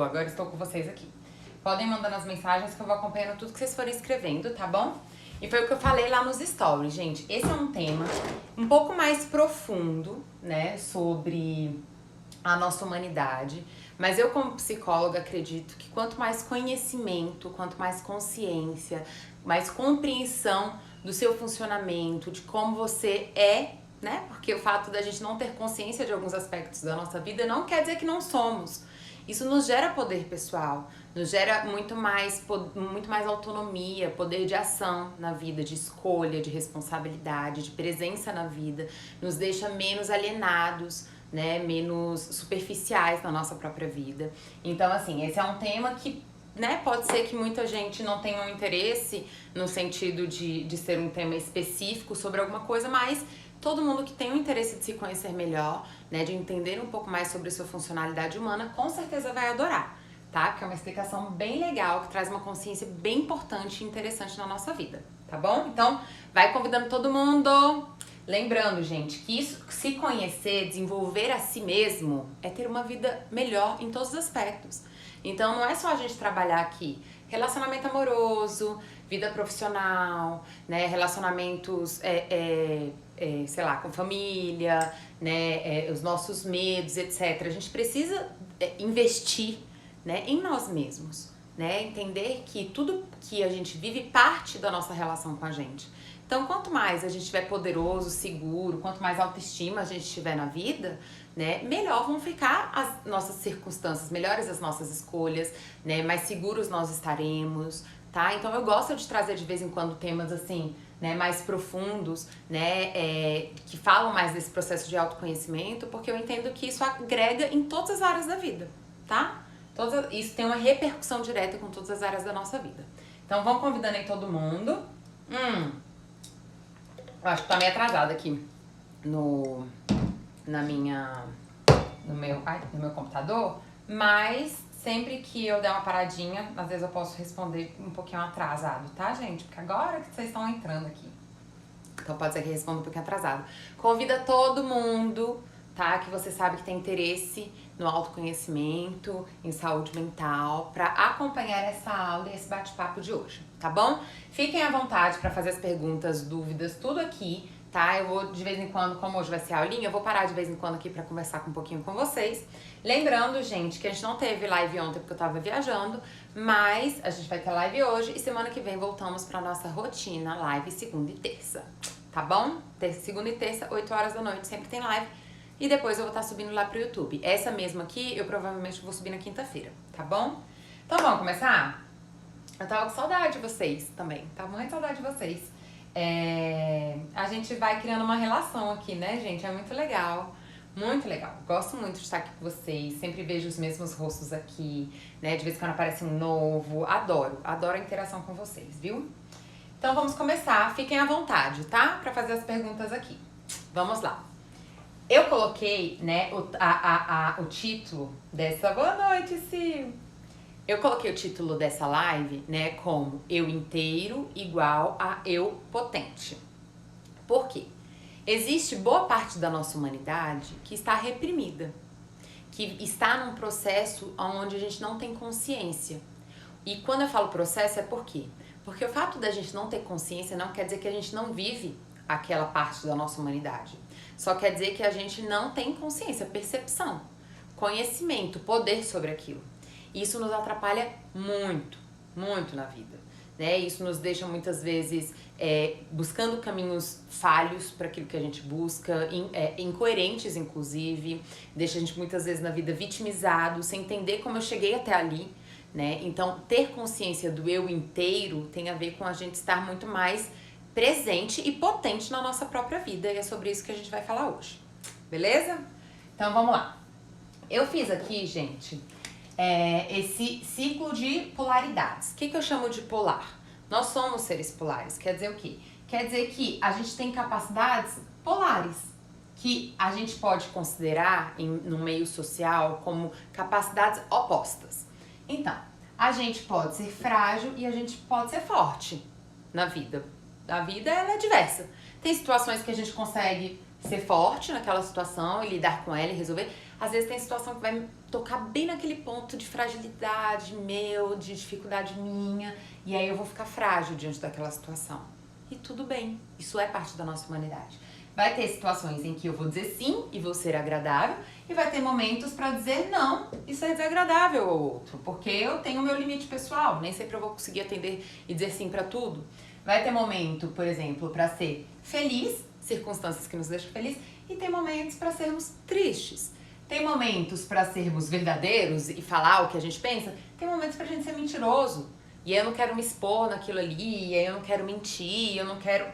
Agora estou com vocês aqui. Podem mandando as mensagens que eu vou acompanhando tudo que vocês forem escrevendo, tá bom? E foi o que eu falei lá nos stories, gente. Esse é um tema um pouco mais profundo, né, sobre a nossa humanidade. Mas eu, como psicóloga, acredito que quanto mais conhecimento, quanto mais consciência, mais compreensão do seu funcionamento, de como você é, né? Porque o fato da gente não ter consciência de alguns aspectos da nossa vida não quer dizer que não somos. Isso nos gera poder pessoal, nos gera muito mais autonomia, poder de ação na vida, de escolha, de responsabilidade, de presença na vida, nos deixa menos alienados, né, menos superficiais na nossa própria vida. Então, assim, esse é um tema que, né, pode ser que muita gente não tenha um interesse no sentido de ser um tema específico sobre alguma coisa, mas todo mundo que tem o interesse de se conhecer melhor, né, de entender um pouco mais sobre sua funcionalidade humana, com certeza vai adorar, tá? Porque é uma explicação bem legal, que traz uma consciência bem importante e interessante na nossa vida, tá bom? Então, vai convidando todo mundo. Lembrando, gente, que isso, se conhecer, desenvolver a si mesmo, é ter uma vida melhor em todos os aspectos. Então, não é só a gente trabalhar aqui relacionamento amoroso, vida profissional, né, relacionamentos, sei lá, com família, né, os nossos medos, etc. A gente precisa investir, né, em nós mesmos, né, entender que tudo que a gente vive parte da nossa relação com a gente. Então, quanto mais a gente estiver poderoso, seguro, quanto mais autoestima a gente tiver na vida, né, melhor vão ficar as nossas circunstâncias, melhores as nossas escolhas, né, mais seguros nós estaremos, tá? Então, eu gosto de trazer de vez em quando temas assim, né, mais profundos, né, que falam mais desse processo de autoconhecimento, porque eu entendo que isso agrega em todas as áreas da vida, tá? Isso tem uma repercussão direta com todas as áreas da nossa vida. Então, vamos convidando aí todo mundo. Eu acho que tá meio atrasada aqui no meu computador, mas sempre que eu der uma paradinha, às vezes eu posso responder um pouquinho atrasado, tá, gente? Porque agora que vocês estão entrando aqui. Então pode ser que eu responda um pouquinho atrasado. Convida todo mundo, tá? Que você sabe que tem interesse no autoconhecimento, em saúde mental, para acompanhar essa aula e esse bate-papo de hoje, tá bom? Fiquem à vontade para fazer as perguntas, dúvidas, tudo aqui, tá? Eu vou de vez em quando, como hoje vai ser a aulinha, eu vou parar de vez em quando aqui para conversar um pouquinho com vocês. Lembrando, gente, que a gente não teve live ontem porque eu tava viajando, mas a gente vai ter live hoje e semana que vem voltamos pra nossa rotina, live segunda e terça, tá bom? Segunda e terça, 8 horas da noite, sempre tem live. E depois eu vou estar subindo lá pro YouTube. Essa mesma aqui, eu provavelmente vou subir na quinta-feira, tá bom? Então vamos começar? Eu tava com saudade de vocês também, tava muito saudade de vocês. A gente vai criando uma relação aqui, né, gente? É muito legal, muito legal. Gosto muito de estar aqui com vocês, sempre vejo os mesmos rostos aqui, né? De vez em quando aparece um novo. Adoro a interação com vocês, viu? Então vamos começar, fiquem à vontade, tá? Pra fazer as perguntas aqui. Vamos lá. Eu coloquei, né, o título dessa... Boa noite, Sil! Eu coloquei o título dessa live, né, como Eu inteiro igual a eu potente. Por quê? Existe boa parte da nossa humanidade que está reprimida, que está num processo onde a gente não tem consciência. E quando eu falo processo é por quê? Porque o fato da gente não ter consciência não quer dizer que a gente não vive aquela parte da nossa humanidade. Só quer dizer que a gente não tem consciência, percepção, conhecimento, poder sobre aquilo. E isso nos atrapalha muito, muito na vida, né? Isso nos deixa muitas vezes buscando caminhos falhos para aquilo que a gente busca, incoerentes inclusive, deixa a gente muitas vezes na vida vitimizado, sem entender como eu cheguei até ali, né? Então, ter consciência do eu inteiro tem a ver com a gente estar muito mais presente e potente na nossa própria vida, e é sobre isso que a gente vai falar hoje, beleza? Então vamos lá. Eu fiz aqui, gente, esse ciclo de polaridades. O que eu chamo de polar? Nós somos seres polares, quer dizer o quê? Quer dizer que a gente tem capacidades polares, que a gente pode considerar no meio social como capacidades opostas. Então, a gente pode ser frágil e a gente pode ser forte na vida. A vida, ela é diversa. Tem situações que a gente consegue ser forte naquela situação e lidar com ela e resolver. Às vezes tem situação que vai me tocar bem naquele ponto de fragilidade meu, de dificuldade minha, e aí eu vou ficar frágil diante daquela situação. E tudo bem, isso é parte da nossa humanidade. Vai ter situações em que eu vou dizer sim e vou ser agradável, e vai ter momentos para dizer não e ser desagradável ao outro, porque eu tenho o meu limite pessoal, nem sempre eu vou conseguir atender e dizer sim para tudo. Vai ter momento, por exemplo, para ser feliz, circunstâncias que nos deixam felizes, e tem momentos para sermos tristes. Tem momentos para sermos verdadeiros e falar o que a gente pensa, tem momentos pra gente ser mentiroso. E aí eu não quero me expor naquilo ali, e aí eu não quero mentir, eu não quero...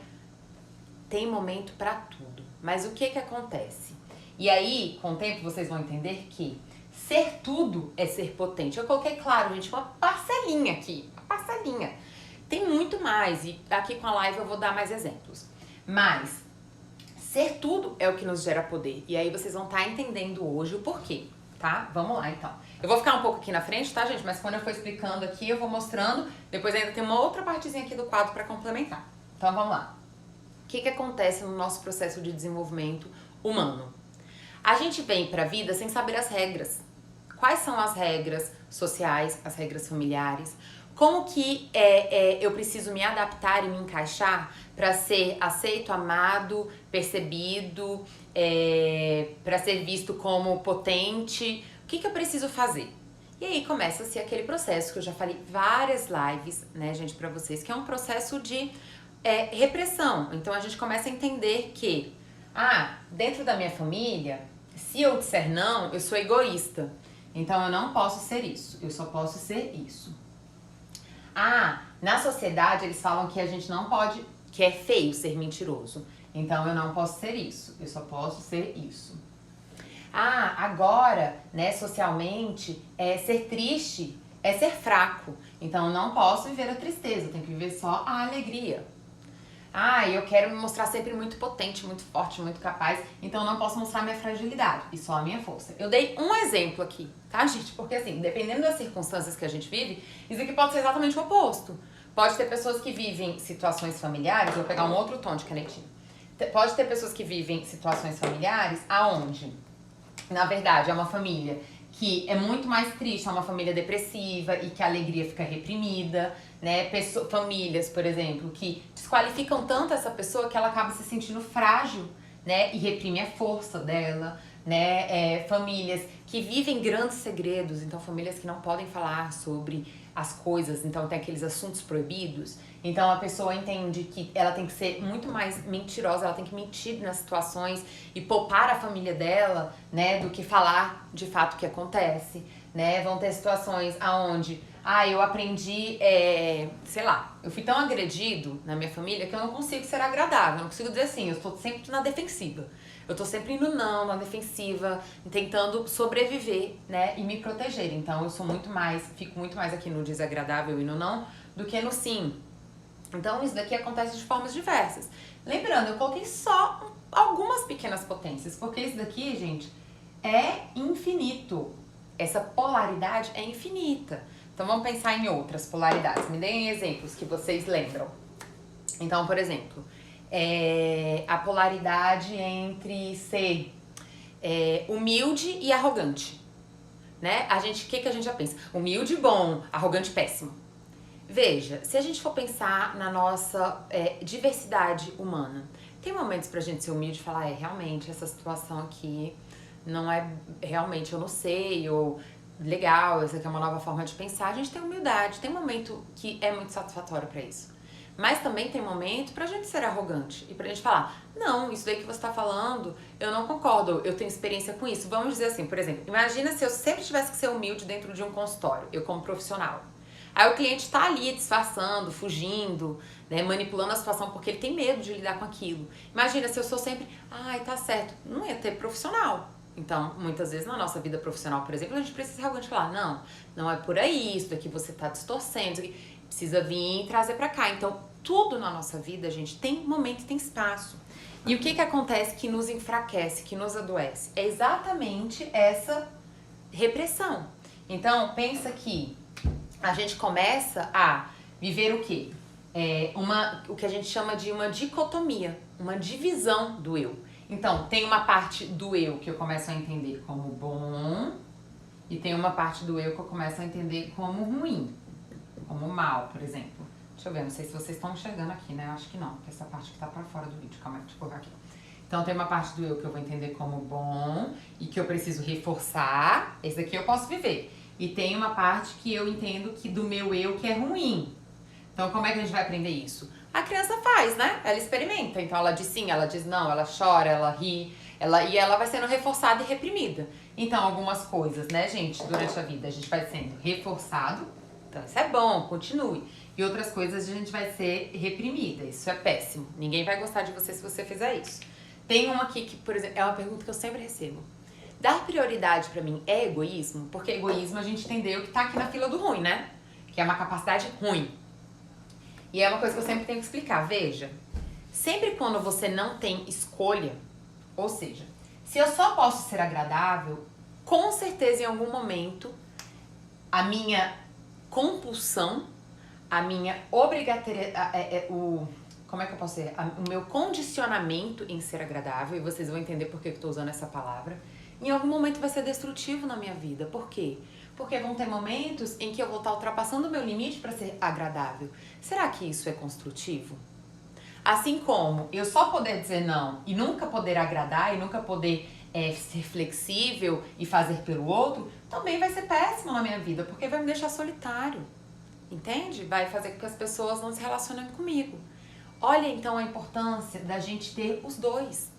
Tem momento pra tudo. Mas o que que acontece? E aí, com o tempo, vocês vão entender que ser tudo é ser potente. Eu coloquei, claro, gente, uma parcelinha aqui, uma parcelinha. Tem muito mais, e aqui com a live eu vou dar mais exemplos. Mas ser tudo é o que nos gera poder. E aí vocês vão estar entendendo hoje o porquê, tá? Vamos lá, então. Eu vou ficar um pouco aqui na frente, tá, gente? Mas quando eu for explicando aqui, eu vou mostrando. Depois ainda tem uma outra partezinha aqui do quadro para complementar. Então, vamos lá. O que que acontece no nosso processo de desenvolvimento humano? A gente vem pra vida sem saber as regras. Quais são as regras sociais, as regras familiares? Como que eu preciso me adaptar e me encaixar para ser aceito, amado, percebido, para ser visto como potente? O que que eu preciso fazer? E aí começa-se aquele processo que eu já falei várias lives, né, gente, para vocês, que é um processo de repressão. Então a gente começa a entender que, dentro da minha família, se eu disser não, eu sou egoísta. Então eu não posso ser isso, eu só posso ser isso. Na sociedade eles falam que a gente não pode, que é feio ser mentiroso. Então eu não posso ser isso, eu só posso ser isso. Agora, né, socialmente, ser triste é ser fraco. Então eu não posso viver a tristeza, eu tenho que viver só a alegria. Eu quero me mostrar sempre muito potente, muito forte, muito capaz, então eu não posso mostrar minha fragilidade e só a minha força. Eu dei um exemplo aqui, tá, gente? Porque assim, dependendo das circunstâncias que a gente vive, isso aqui pode ser exatamente o oposto. Pode ter pessoas que vivem situações familiares, vou pegar um outro tom de canetinha. Pode ter pessoas que vivem situações familiares aonde, na verdade, é uma família que é muito mais triste, é uma família depressiva e que a alegria fica reprimida, né? Famílias, por exemplo, que desqualificam tanto essa pessoa que ela acaba se sentindo frágil, né? E reprime a força dela, né? Famílias que vivem grandes segredos, então famílias que não podem falar sobre as coisas, então tem aqueles assuntos proibidos. Então a pessoa entende que ela tem que ser muito mais mentirosa, ela tem que mentir nas situações e poupar a família dela, né, do que falar de fato o que acontece, né? Vão ter situações aonde, eu aprendi, sei lá, eu fui tão agredido na minha família que eu não consigo ser agradável, eu não consigo dizer assim, eu estou sempre na defensiva. Eu tô sempre indo não, na defensiva, tentando sobreviver, né, e me proteger. Então eu sou fico muito mais aqui no desagradável e no não do que no sim. Então isso daqui acontece de formas diversas. Lembrando, eu coloquei só algumas pequenas potências, porque isso daqui, gente, é infinito. Essa polaridade é infinita. Então vamos pensar em outras polaridades. Me deem exemplos que vocês lembram. Então, por exemplo, a polaridade entre ser humilde e arrogante, né? O que a gente já pensa? Humilde bom, arrogante péssimo. Veja, se a gente for pensar na nossa diversidade humana, tem momentos pra gente ser humilde e falar, realmente, essa situação aqui não é, realmente, eu não sei, ou legal, essa aqui é uma nova forma de pensar. A gente tem humildade, tem momento que é muito satisfatório pra isso. Mas também tem momento pra gente ser arrogante e pra gente falar, não, isso daí que você tá falando, eu não concordo, eu tenho experiência com isso. Vamos dizer assim, por exemplo, imagina se eu sempre tivesse que ser humilde dentro de um consultório, eu como profissional. Aí o cliente tá ali disfarçando, fugindo, né, manipulando a situação porque ele tem medo de lidar com aquilo. Imagina se eu sou sempre, tá certo, não ia ter profissional. Então, muitas vezes na nossa vida profissional, por exemplo, a gente precisa ser arrogante e falar, não é por aí, isso daqui você tá distorcendo, isso aqui precisa vir e trazer pra cá. Então, tudo na nossa vida, gente, tem momento e tem espaço. E o que acontece que nos enfraquece, que nos adoece? É exatamente essa repressão. Então, pensa que a gente começa a viver o quê? O que a gente chama de uma dicotomia, uma divisão do eu. Então, tem uma parte do eu que eu começo a entender como bom e tem uma parte do eu que eu começo a entender como ruim, como mal, por exemplo. Deixa eu ver, não sei se vocês estão enxergando aqui, né? Acho que não, porque essa parte que tá pra fora do vídeo. Calma aí, deixa eu colocar aqui. Então, tem uma parte do eu que eu vou entender como bom e que eu preciso reforçar. Esse daqui eu posso viver. E tem uma parte que eu entendo que do meu eu que é ruim. Então, como é que a gente vai aprender isso? A criança faz, né? Ela experimenta. Então, ela diz sim, ela diz não, ela chora, ela ri, e ela vai sendo reforçada e reprimida. Então, algumas coisas, né, gente, durante a vida a gente vai sendo reforçado. Então, isso é bom, continue. E outras coisas a gente vai ser reprimida. Isso é péssimo. Ninguém vai gostar de você se você fizer isso. Tem uma aqui que, por exemplo, é uma pergunta que eu sempre recebo. Dar prioridade pra mim é egoísmo? Porque egoísmo a gente entendeu que tá aqui na fila do ruim, né? Que é uma capacidade ruim. E é uma coisa que eu sempre tenho que explicar. Veja, sempre quando você não tem escolha, ou seja, se eu só posso ser agradável, com certeza em algum momento a minha compulsão, a minha obrigatoriedade, como é que eu posso dizer? O meu condicionamento em ser agradável, e vocês vão entender por que eu tô usando essa palavra, em algum momento vai ser destrutivo na minha vida. Por quê? Porque vão ter momentos em que eu vou estar ultrapassando o meu limite para ser agradável. Será que isso é construtivo? Assim como eu só poder dizer não e nunca poder agradar e nunca poder ser flexível e fazer pelo outro, também vai ser péssimo na minha vida, porque vai me deixar solitário. Entende? Vai fazer com que as pessoas não se relacionem comigo. Olha então a importância da gente ter os dois,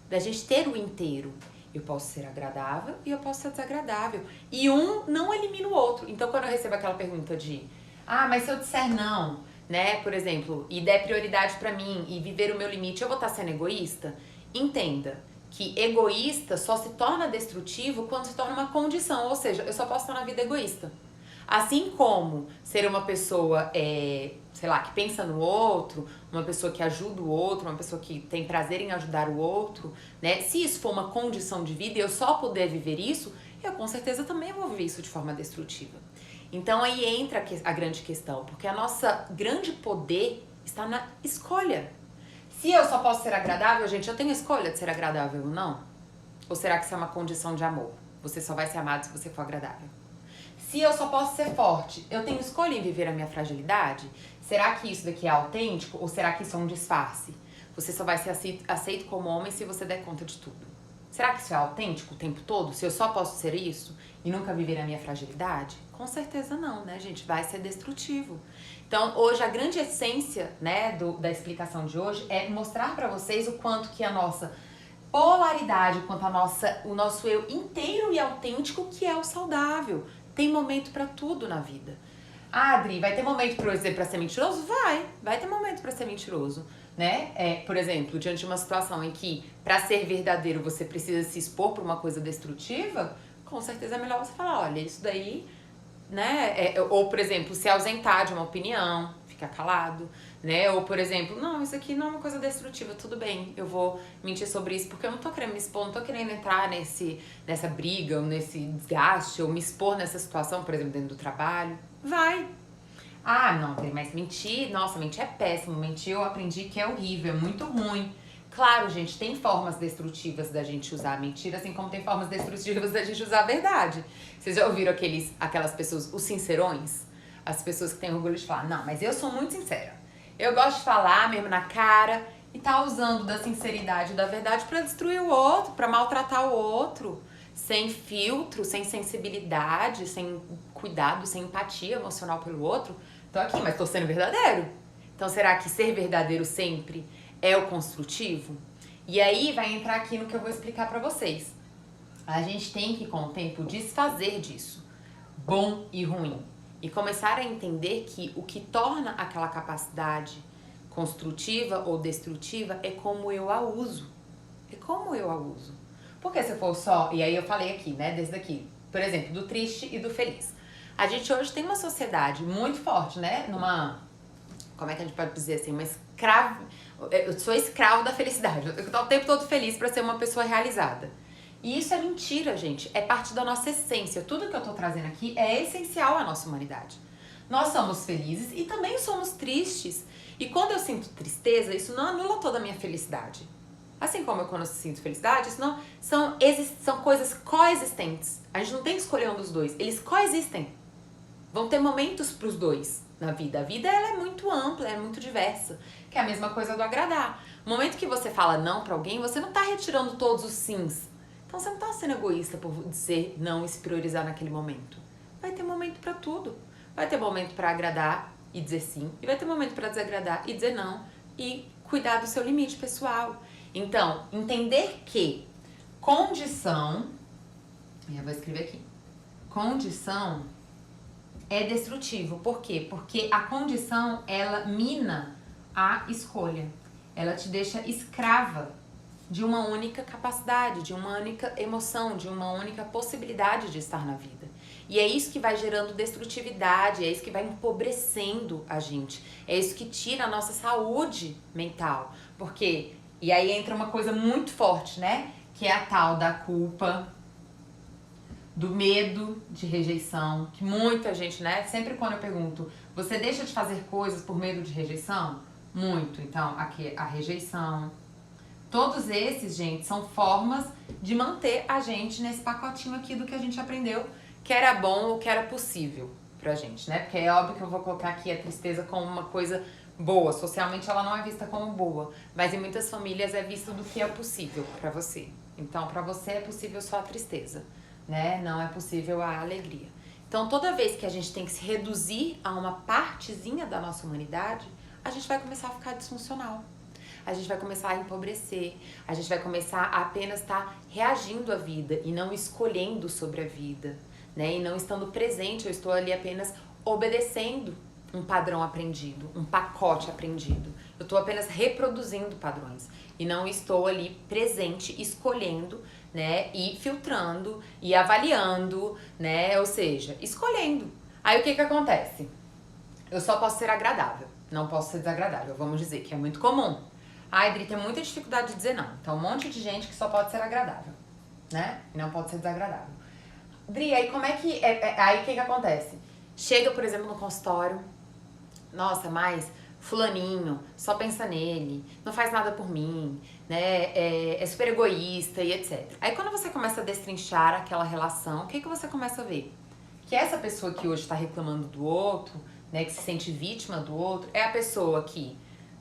da gente ter o inteiro. Eu posso ser agradável e eu posso ser desagradável. E um não elimina o outro. Então, quando eu recebo aquela pergunta de mas se eu disser não, né, por exemplo, e der prioridade pra mim e viver o meu limite, eu vou estar sendo egoísta? Entenda que egoísta só se torna destrutivo quando se torna uma condição. Ou seja, eu só posso estar na vida egoísta. Assim como ser uma pessoa, sei lá, que pensa no outro, uma pessoa que ajuda o outro, uma pessoa que tem prazer em ajudar o outro, né? Se isso for uma condição de vida e eu só puder viver isso, eu com certeza também vou viver isso de forma destrutiva. Então aí entra a grande questão, porque a nossa grande poder está na escolha. Se eu só posso ser agradável, gente, eu tenho escolha de ser agradável ou não? Ou será que isso é uma condição de amor? Você só vai ser amado se você for agradável. Se eu só posso ser forte, eu tenho escolha em viver a minha fragilidade? Será que isso daqui é autêntico ou será que isso é um disfarce? Você só vai ser aceito como homem se você der conta de tudo. Será que isso é autêntico o tempo todo? Se eu só posso ser isso e nunca viver a minha fragilidade? Com certeza não, né, gente? Vai ser destrutivo. Então, hoje, a grande essência, né, da explicação de hoje é mostrar pra vocês o quanto que a nossa polaridade, quanto o nosso eu inteiro e autêntico, que é o saudável. Tem momento pra tudo na vida. Adri, vai ter momento pra ser mentiroso? Vai ter momento pra ser mentiroso, né? Por exemplo, diante de uma situação em que pra ser verdadeiro você precisa se expor pra uma coisa destrutiva, com certeza é melhor você falar, olha, isso daí, né? Ou, por exemplo, se ausentar de uma opinião, ficar calado, né? Ou, por exemplo, não, isso aqui não é uma coisa destrutiva, tudo bem, eu vou mentir sobre isso porque eu não tô querendo me expor, não tô querendo entrar nessa briga, ou nesse desgaste, ou me expor nessa situação, por exemplo, dentro do trabalho. Vai. Não, mas mentir, nossa, mentir é péssimo, mentir eu aprendi que é horrível, é muito ruim. Claro, gente, tem formas destrutivas da gente usar a mentira, assim como tem formas destrutivas da gente usar a verdade. Vocês já ouviram aquelas pessoas, os sincerões? As pessoas que têm orgulho de falar, não, mas eu sou muito sincera. Eu gosto de falar mesmo na cara e tá usando da sinceridade e da verdade pra destruir o outro, pra maltratar o outro, sem filtro, sem sensibilidade, sem cuidado, sem empatia emocional pelo outro. Tô aqui, mas tô sendo verdadeiro. Então, será que ser verdadeiro sempre é o construtivo? E aí vai entrar aqui no que eu vou explicar pra vocês. A gente tem que, com o tempo, desfazer disso, bom e ruim. E começar a entender que o que torna aquela capacidade construtiva ou destrutiva é como eu a uso. É como eu a uso. Porque se for só, e aí eu falei aqui, né, desse daqui, por exemplo, do triste e do feliz. A gente hoje tem uma sociedade muito forte, né, como é que a gente pode dizer assim, eu sou escravo da felicidade, eu tô o tempo todo feliz pra ser uma pessoa realizada. E isso é mentira, gente, é parte da nossa essência. Tudo que eu tô trazendo aqui é essencial à nossa humanidade. Nós somos felizes e também somos tristes. E quando eu sinto tristeza, isso não anula toda a minha felicidade. Assim como eu quando eu sinto felicidade, senão são coisas coexistentes. A gente não tem que escolher um dos dois, eles coexistem. Vão ter momentos pros dois na vida. A vida ela é muito ampla, é muito diversa. Que é a mesma coisa do agradar. No momento que você fala não pra alguém, você não tá retirando todos os sims. Então você não tá sendo egoísta por dizer não e se priorizar naquele momento. Vai ter momento pra tudo. Vai ter momento pra agradar e dizer sim. E vai ter momento pra desagradar e dizer não. E cuidar do seu limite pessoal. Então, entender que condição... Eu vou escrever aqui. Condição é destrutivo. Por quê? Porque a condição, ela mina a escolha. Ela te deixa escrava de uma única capacidade, de uma única emoção, de uma única possibilidade de estar na vida. E é isso que vai gerando destrutividade, é isso que vai empobrecendo a gente. É isso que tira a nossa saúde mental. Porque, e aí entra uma coisa muito forte, né? Que é a tal da culpa, do medo de rejeição, que muita gente, né? Sempre quando eu pergunto, você deixa de fazer coisas por medo de rejeição? Muito. Então, aqui a rejeição. Todos esses, gente, são formas de manter a gente nesse pacotinho aqui do que a gente aprendeu que era bom ou que era possível pra gente, né? Porque é óbvio que eu vou colocar aqui a tristeza como uma coisa boa. Socialmente ela não é vista como boa, mas em muitas famílias é visto do que é possível pra você. Então, pra você é possível só a tristeza, né? Não é possível a alegria. Então, toda vez que a gente tem que se reduzir a uma partezinha da nossa humanidade, a gente vai começar a ficar disfuncional. A gente vai começar a empobrecer, a gente vai começar a apenas estar reagindo à vida e não escolhendo sobre a vida, né? E não estando presente, eu estou ali apenas obedecendo um padrão aprendido, um pacote aprendido. Eu estou apenas reproduzindo padrões e não estou ali presente, escolhendo, né? E filtrando e avaliando, né? Ou seja, escolhendo. Aí o que acontece? Eu só posso ser agradável, não posso ser desagradável, vamos dizer, que é muito comum. A Adri tem muita dificuldade de dizer não. Então, um monte de gente que só pode ser agradável, né? E não pode ser desagradável. Adri, aí como é que... aí o que acontece? Chega, por exemplo, no consultório. Nossa, mas fulaninho só pensa nele, não faz nada por mim, né? É super egoísta e etc. Aí quando você começa a destrinchar aquela relação, o que você começa a ver? Que essa pessoa que hoje está reclamando do outro, né? Que se sente vítima do outro, é a pessoa que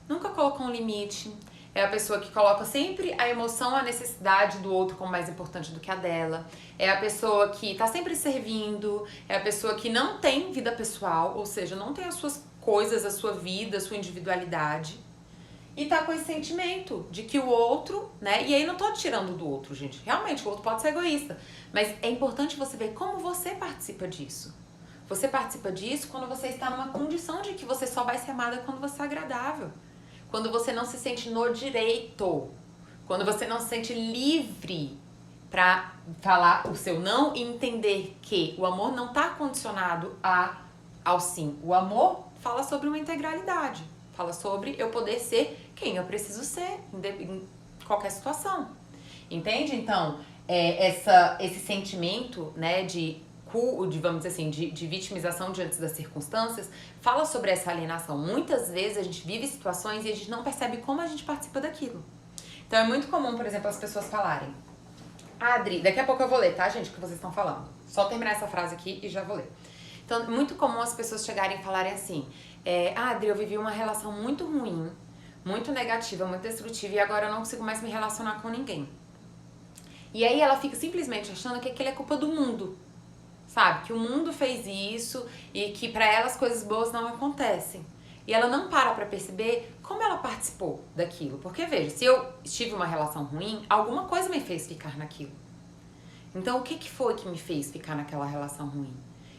nunca colocou um limite, é a pessoa que coloca sempre a emoção, a necessidade do outro como mais importante do que a dela, é a pessoa que tá sempre servindo, é a pessoa que não tem vida pessoal, ou seja, não tem as suas coisas, a sua vida, a sua individualidade, e tá com esse sentimento de que o outro, né, e aí não tô tirando do outro, gente, realmente o outro pode ser egoísta, mas é importante você ver como você participa disso. Você participa disso quando você está numa condição de que você só vai ser amada quando você é agradável. Quando você não se sente no direito, quando você não se sente livre para falar o seu não e entender que o amor não está condicionado ao sim. O amor fala sobre uma integralidade, fala sobre eu poder ser quem eu preciso ser em qualquer situação. Entende? Então, esse sentimento, né, vamos dizer assim, de vitimização diante das circunstâncias, fala sobre essa alienação. Muitas vezes a gente vive situações e a gente não percebe como a gente participa daquilo. Então é muito comum, por exemplo, as pessoas falarem: Adri, daqui a pouco eu vou ler, tá, gente, o que vocês estão falando. Só terminar essa frase aqui e já vou ler. Então é muito comum as pessoas chegarem e falarem assim: Adri, eu vivi uma relação muito ruim, muito negativa, muito destrutiva e agora eu não consigo mais me relacionar com ninguém. E aí ela fica simplesmente achando que aquilo é culpa do mundo. Sabe, que o mundo fez isso e que pra ela as coisas boas não acontecem. E ela não para pra perceber como ela participou daquilo. Porque, veja, se eu tive uma relação ruim, alguma coisa me fez ficar naquilo. Então, o que foi que me fez ficar naquela relação ruim?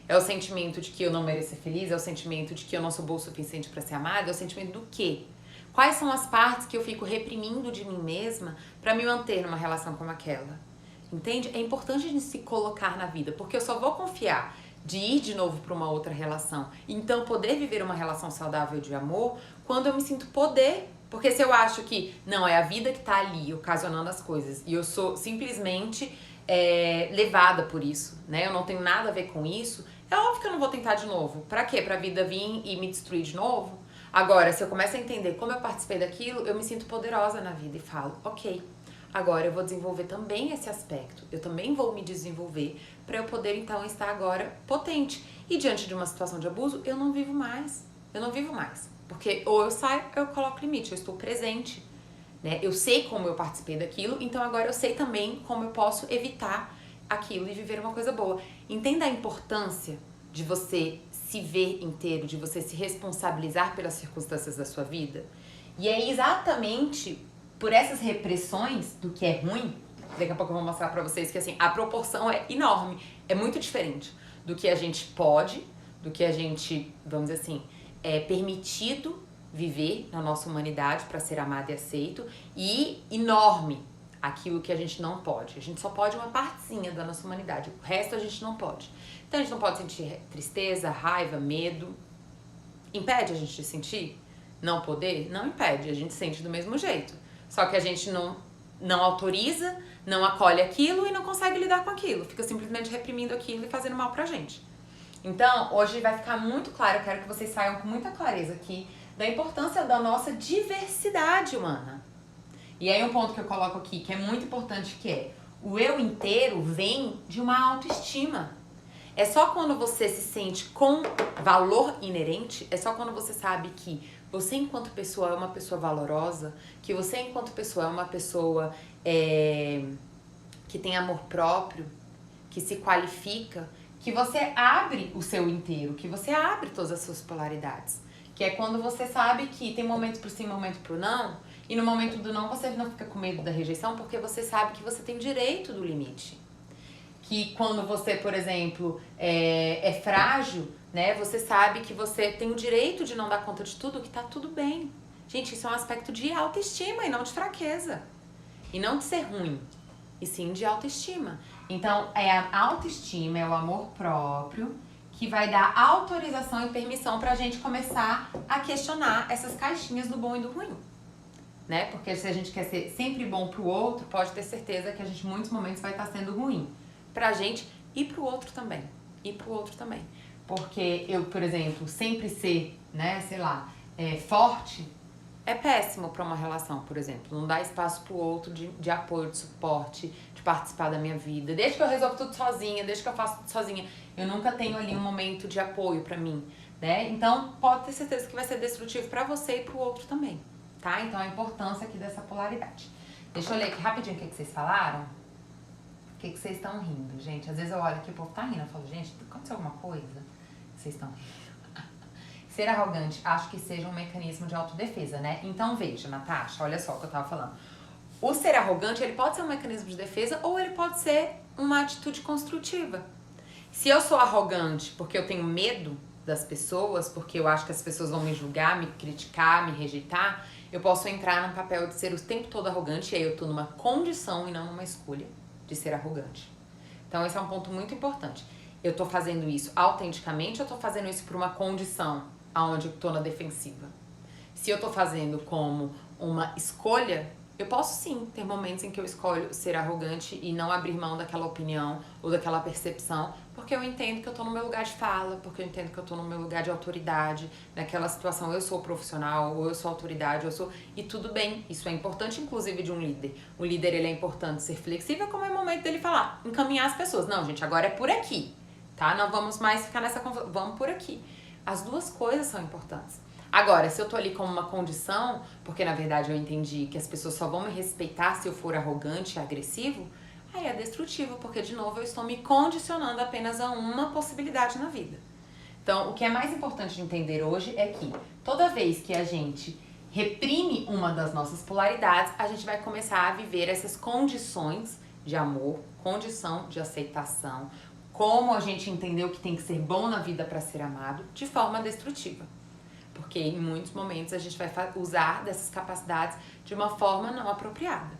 É o sentimento de que eu não mereço ser feliz? É o sentimento de que eu não sou boa o suficiente pra ser amada? É o sentimento do quê? Quais são as partes que eu fico reprimindo de mim mesma pra me manter numa relação como aquela? Entende? É importante a gente se colocar na vida, porque eu só vou confiar de ir de novo para uma outra relação, então poder viver uma relação saudável de amor, quando eu me sinto poder. Porque se eu acho que não, é a vida que tá ali ocasionando as coisas e eu sou simplesmente levada por isso, né? Eu não tenho nada a ver com isso, é óbvio que eu não vou tentar de novo. Pra quê? Pra vida vir e me destruir de novo? Agora, se eu começo a entender como eu participei daquilo, eu me sinto poderosa na vida e falo, ok, agora eu vou desenvolver também esse aspecto. Eu também vou me desenvolver para eu poder, então, estar agora potente. E diante de uma situação de abuso, eu não vivo mais. Eu não vivo mais. Porque ou eu saio, ou eu coloco limite, eu estou presente. Né? Eu sei como eu participei daquilo, então agora eu sei também como eu posso evitar aquilo e viver uma coisa boa. Entenda a importância de você se ver inteiro, de você se responsabilizar pelas circunstâncias da sua vida. E é exatamente por essas repressões do que é ruim, daqui a pouco eu vou mostrar pra vocês que assim, a proporção é enorme, é muito diferente do que a gente pode, do que a gente, vamos dizer assim, é permitido viver na nossa humanidade para ser amado e aceito, e enorme aquilo que a gente não pode. A gente só pode uma partezinha da nossa humanidade, o resto a gente não pode. Então a gente não pode sentir tristeza, raiva, medo. Impede a gente de sentir? Não poder? Não impede, a gente sente do mesmo jeito. Só que a gente não autoriza, não acolhe aquilo e não consegue lidar com aquilo. Fica simplesmente reprimindo aquilo e fazendo mal pra gente. Então, hoje vai ficar muito claro, eu quero que vocês saiam com muita clareza aqui da importância da nossa diversidade humana. E aí um ponto que eu coloco aqui, que é muito importante, que é o eu inteiro vem de uma autoestima. É só quando você se sente com valor inerente, é só quando você sabe que você enquanto pessoa é uma pessoa valorosa, que você enquanto pessoa é uma pessoa que tem amor próprio, que se qualifica, que você abre o seu inteiro, que você abre todas as suas polaridades. Que é quando você sabe que tem momentos pro sim, momento pro não, e no momento do não você não fica com medo da rejeição, porque você sabe que você tem direito do limite. Que quando você, por exemplo, é frágil, né, você sabe que você tem o direito de não dar conta de tudo, que tá tudo bem. Gente, isso é um aspecto de autoestima e não de fraqueza. E não de ser ruim, e sim de autoestima. Então, é a autoestima, é o amor próprio, que vai dar autorização e permissão pra gente começar a questionar essas caixinhas do bom e do ruim. Né? Porque se a gente quer ser sempre bom pro outro, pode ter certeza que a gente em muitos momentos vai estar sendo ruim pra gente e pro outro também. E pro outro também. Porque eu, por exemplo, sempre ser, né, sei lá, forte, é péssimo pra uma relação, por exemplo. Não dá espaço pro outro de apoio, de suporte, de participar da minha vida. Desde que eu resolvo tudo sozinha, desde que eu faço tudo sozinha, eu nunca tenho ali um momento de apoio pra mim, né? Então, pode ter certeza que vai ser destrutivo pra você e pro outro também, tá? Então, a importância aqui dessa polaridade. Deixa eu ler aqui rapidinho o que vocês falaram. O que vocês estão rindo, gente? Às vezes eu olho aqui, o povo tá rindo, eu falo, gente, aconteceu alguma coisa? Vocês estão rindo. Ser arrogante, acho que seja um mecanismo de autodefesa, né? Então veja, Natasha, olha só o que eu tava falando. O ser arrogante, ele pode ser um mecanismo de defesa ou ele pode ser uma atitude construtiva. Se eu sou arrogante porque eu tenho medo das pessoas, porque eu acho que as pessoas vão me julgar, me criticar, me rejeitar, eu posso entrar num papel de ser o tempo todo arrogante e aí eu tô numa condição e não numa escolha de ser arrogante. Então esse é um ponto muito importante. Eu tô fazendo isso autenticamente ou eu tô fazendo isso por uma condição aonde eu tô na defensiva? Se eu tô fazendo como uma escolha, eu posso sim ter momentos em que eu escolho ser arrogante e não abrir mão daquela opinião ou daquela percepção, porque eu entendo que eu tô no meu lugar de fala, porque eu entendo que eu tô no meu lugar de autoridade, naquela situação eu sou profissional, ou eu sou autoridade, eu sou... E tudo bem, isso é importante inclusive de um líder. O líder, ele é importante ser flexível, como é o momento dele falar, encaminhar as pessoas. Não, gente, agora é por aqui, tá? Não vamos mais ficar nessa confusão, vamos por aqui. As duas coisas são importantes. Agora, se eu tô ali como uma condição, porque na verdade eu entendi que as pessoas só vão me respeitar se eu for arrogante e agressivo, aí é destrutivo, porque de novo eu estou me condicionando apenas a uma possibilidade na vida. Então, o que é mais importante de entender hoje é que toda vez que a gente reprime uma das nossas polaridades, a gente vai começar a viver essas condições de amor, condição de aceitação, como a gente entendeu que tem que ser bom na vida para ser amado, de forma destrutiva. Porque em muitos momentos a gente vai usar dessas capacidades de uma forma não apropriada,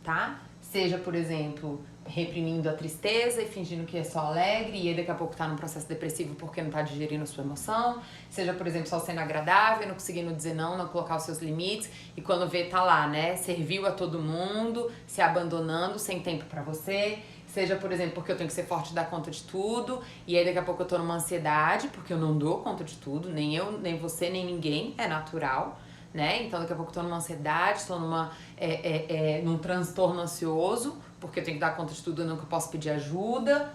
tá? Seja, por exemplo, reprimindo a tristeza e fingindo que é só alegre e aí daqui a pouco tá num processo depressivo porque não tá digerindo a sua emoção. Seja, por exemplo, só sendo agradável, não conseguindo dizer não colocar os seus limites e quando vê tá lá, né? Serviu a todo mundo, se abandonando, sem tempo pra você, Seja, por exemplo, porque eu tenho que ser forte e dar conta de tudo, e aí daqui a pouco eu tô numa ansiedade, porque eu não dou conta de tudo, nem eu, nem você, nem ninguém, é natural, né? Então daqui a pouco eu tô numa ansiedade, tô num transtorno ansioso, porque eu tenho que dar conta de tudo, eu nunca posso pedir ajuda.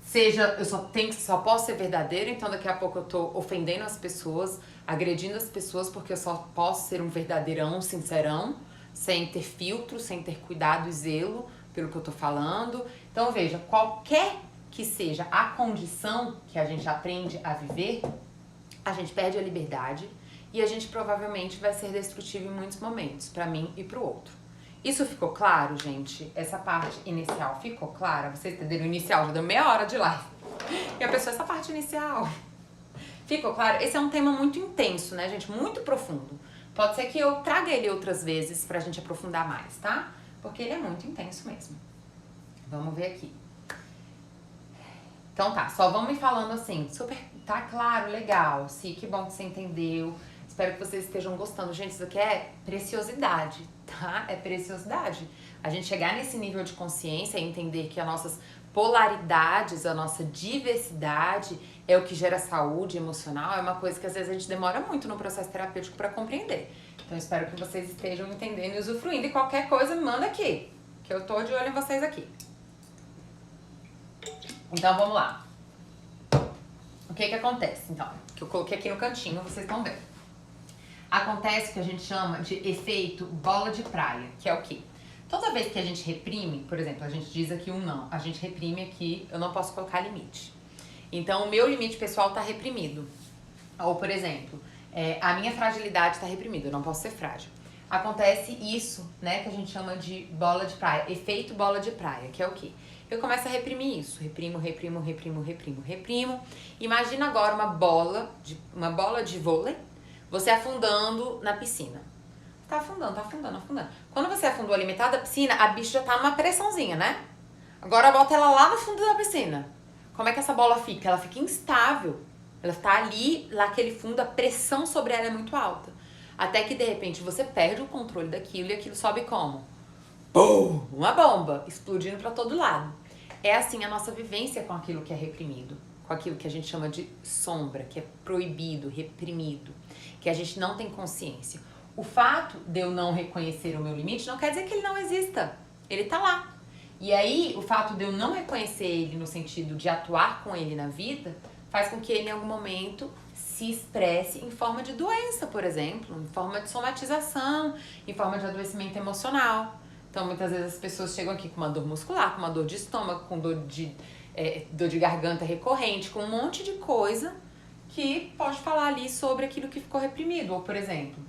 Seja, eu só posso ser verdadeiro, então daqui a pouco eu tô ofendendo as pessoas, agredindo as pessoas, porque eu só posso ser um verdadeirão, sincerão, sem ter filtro, sem ter cuidado e zelo pelo que eu tô falando. Então veja, qualquer que seja a condição que a gente aprende a viver, a gente perde a liberdade e a gente provavelmente vai ser destrutivo em muitos momentos, pra mim e pro outro. Isso ficou claro, gente? Essa parte inicial ficou clara? Vocês entenderam o inicial? Já deu meia hora de live. E a pessoa, essa parte inicial... Ficou claro? Esse é um tema muito intenso, né, gente? Muito profundo. Pode ser que eu traga ele outras vezes pra gente aprofundar mais, tá? Porque ele é muito intenso mesmo. Vamos ver aqui. Então tá, só vão me falando assim, super, tá claro, legal, sim, que bom que você entendeu. Espero que vocês estejam gostando. Gente, isso aqui é preciosidade, tá? É preciosidade. A gente chegar nesse nível de consciência e entender que as nossas polaridades, a nossa diversidade é o que gera saúde emocional, é uma coisa que às vezes a gente demora muito no processo terapêutico para compreender. Então espero que vocês estejam entendendo e usufruindo. E qualquer coisa, me manda aqui, que eu tô de olho em vocês aqui. Então vamos lá. O que que acontece, então? Que eu coloquei aqui no cantinho, vocês estão vendo. Acontece o que a gente chama de efeito bola de praia, que é o quê? Toda vez que a gente reprime, por exemplo, a gente diz aqui um não, a gente reprime aqui, eu não posso colocar limite. Então o meu limite pessoal tá reprimido. Ou, por exemplo, a minha fragilidade tá reprimida, eu não posso ser frágil. Acontece isso, né, que a gente chama de bola de praia, efeito bola de praia, que é o quê? Eu começo a reprimir isso, reprimo. Imagina agora uma bola de vôlei, você afundando na piscina. Tá afundando. Quando você afundou ali metade da piscina, a bicha já tá numa pressãozinha, né? Agora bota ela lá no fundo da piscina. Como é que essa bola fica? Ela fica instável. Ela tá ali, lá naquele fundo, a pressão sobre ela é muito alta. Até que, de repente, você perde o controle daquilo e aquilo sobe como? Pum! Uma bomba, explodindo pra todo lado. É assim a nossa vivência com aquilo que é reprimido. Com aquilo que a gente chama de sombra, que é proibido, reprimido. Que a gente não tem consciência. O fato de eu não reconhecer o meu limite não quer dizer que ele não exista. Ele tá lá. E aí, o fato de eu não reconhecer ele no sentido de atuar com ele na vida, faz com que ele em algum momento se expresse em forma de doença, por exemplo, em forma de somatização, em forma de adoecimento emocional. Então, muitas vezes as pessoas chegam aqui com uma dor muscular, com uma dor de estômago, com dor de garganta recorrente, com um monte de coisa que pode falar ali sobre aquilo que ficou reprimido. Ou, por exemplo,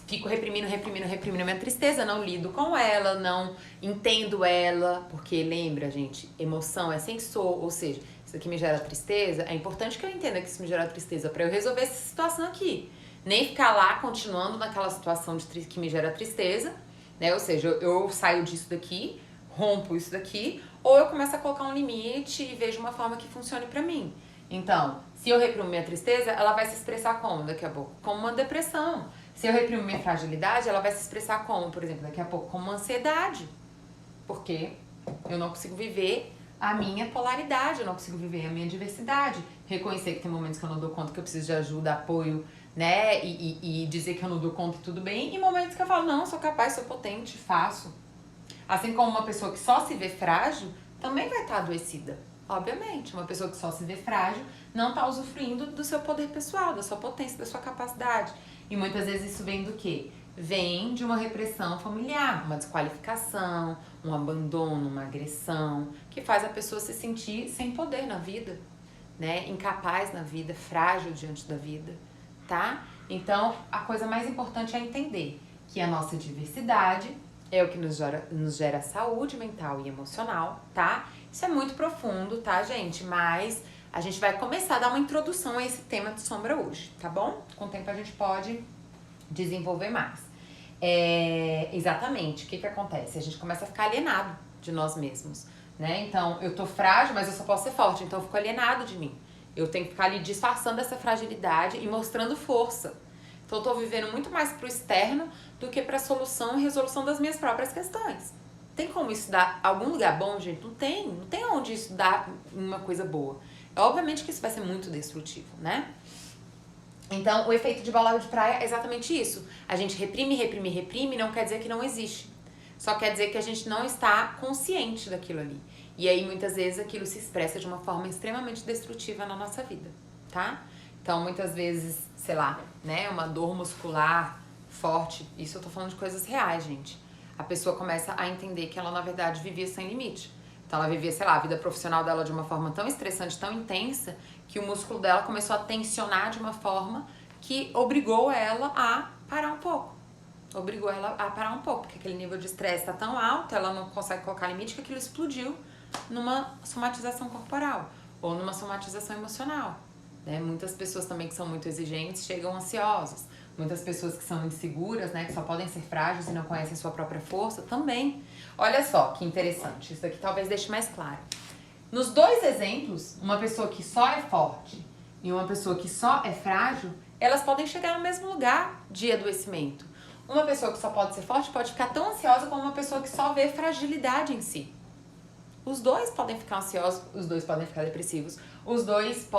fico reprimindo minha tristeza, não lido com ela, não entendo ela, porque lembra, gente, emoção é sensor, ou seja, isso aqui me gera tristeza, é importante que eu entenda que isso me gera tristeza para eu resolver essa situação aqui. Nem ficar lá continuando naquela situação que me gera tristeza, né? Ou seja, eu saio disso daqui, rompo isso daqui, ou eu começo a colocar um limite e vejo uma forma que funcione pra mim. Então, se eu reprimo minha tristeza, ela vai se expressar como daqui a pouco? Como uma depressão. Se eu reprimo minha fragilidade, ela vai se expressar como, por exemplo, daqui a pouco, como uma ansiedade. Porque eu não consigo viver a minha polaridade, eu não consigo viver a minha diversidade. Reconhecer que tem momentos que eu não dou conta, que eu preciso de ajuda, apoio, né? E dizer que eu não dou conta e tudo bem. E momentos que eu falo, não, sou capaz, sou potente, faço. Assim como uma pessoa que só se vê frágil, também vai estar adoecida. Obviamente, uma pessoa que só se vê frágil não está usufruindo do seu poder pessoal, da sua potência, da sua capacidade. E muitas vezes isso vem do quê? Vem de uma repressão familiar, uma desqualificação, um abandono, uma agressão, que faz a pessoa se sentir sem poder na vida, né? Incapaz na vida, frágil diante da vida, tá? Então, a coisa mais importante é entender que a nossa diversidade é o que nos gera saúde mental e emocional, tá? Isso é muito profundo, tá, gente? Mas a gente vai começar a dar uma introdução a esse tema de sombra hoje, tá bom? Com o tempo a gente pode desenvolver mais. Exatamente, o que acontece? A gente começa a ficar alienado de nós mesmos, né? Então, eu tô frágil, mas eu só posso ser forte, então eu fico alienado de mim. Eu tenho que ficar ali disfarçando essa fragilidade e mostrando força. Então, eu tô vivendo muito mais pro externo do que pra solução e resolução das minhas próprias questões. Tem como isso dar algum lugar bom, gente? Não tem. Não tem onde isso dar uma coisa boa. Obviamente que isso vai ser muito destrutivo, né? Então, o efeito de bola de praia é exatamente isso. A gente reprime, reprime, reprime, não quer dizer que não existe. Só quer dizer que a gente não está consciente daquilo ali. E aí, muitas vezes, aquilo se expressa de uma forma extremamente destrutiva na nossa vida, tá? Então, muitas vezes, sei lá, né, uma dor muscular forte, isso eu tô falando de coisas reais, gente. A pessoa começa a entender que ela, na verdade, vivia sem limite. Então, ela vivia, sei lá, a vida profissional dela de uma forma tão estressante, tão intensa, que o músculo dela começou a tensionar de uma forma que obrigou ela a parar um pouco. Obrigou ela a parar um pouco, porque aquele nível de estresse tá tão alto, ela não consegue colocar limite, que aquilo explodiu numa somatização corporal ou numa somatização emocional, né? Muitas pessoas também que são muito exigentes chegam ansiosas. Muitas pessoas que são inseguras, né, que só podem ser frágeis e não conhecem sua própria força, também. Olha só que interessante, isso aqui talvez deixe mais claro. Nos dois exemplos, uma pessoa que só é forte e uma pessoa que só é frágil, elas podem chegar no mesmo lugar de adoecimento. Uma pessoa que só pode ser forte pode ficar tão ansiosa como uma pessoa que só vê fragilidade em si. Os dois podem ficar ansiosos, os dois podem ficar depressivos, os dois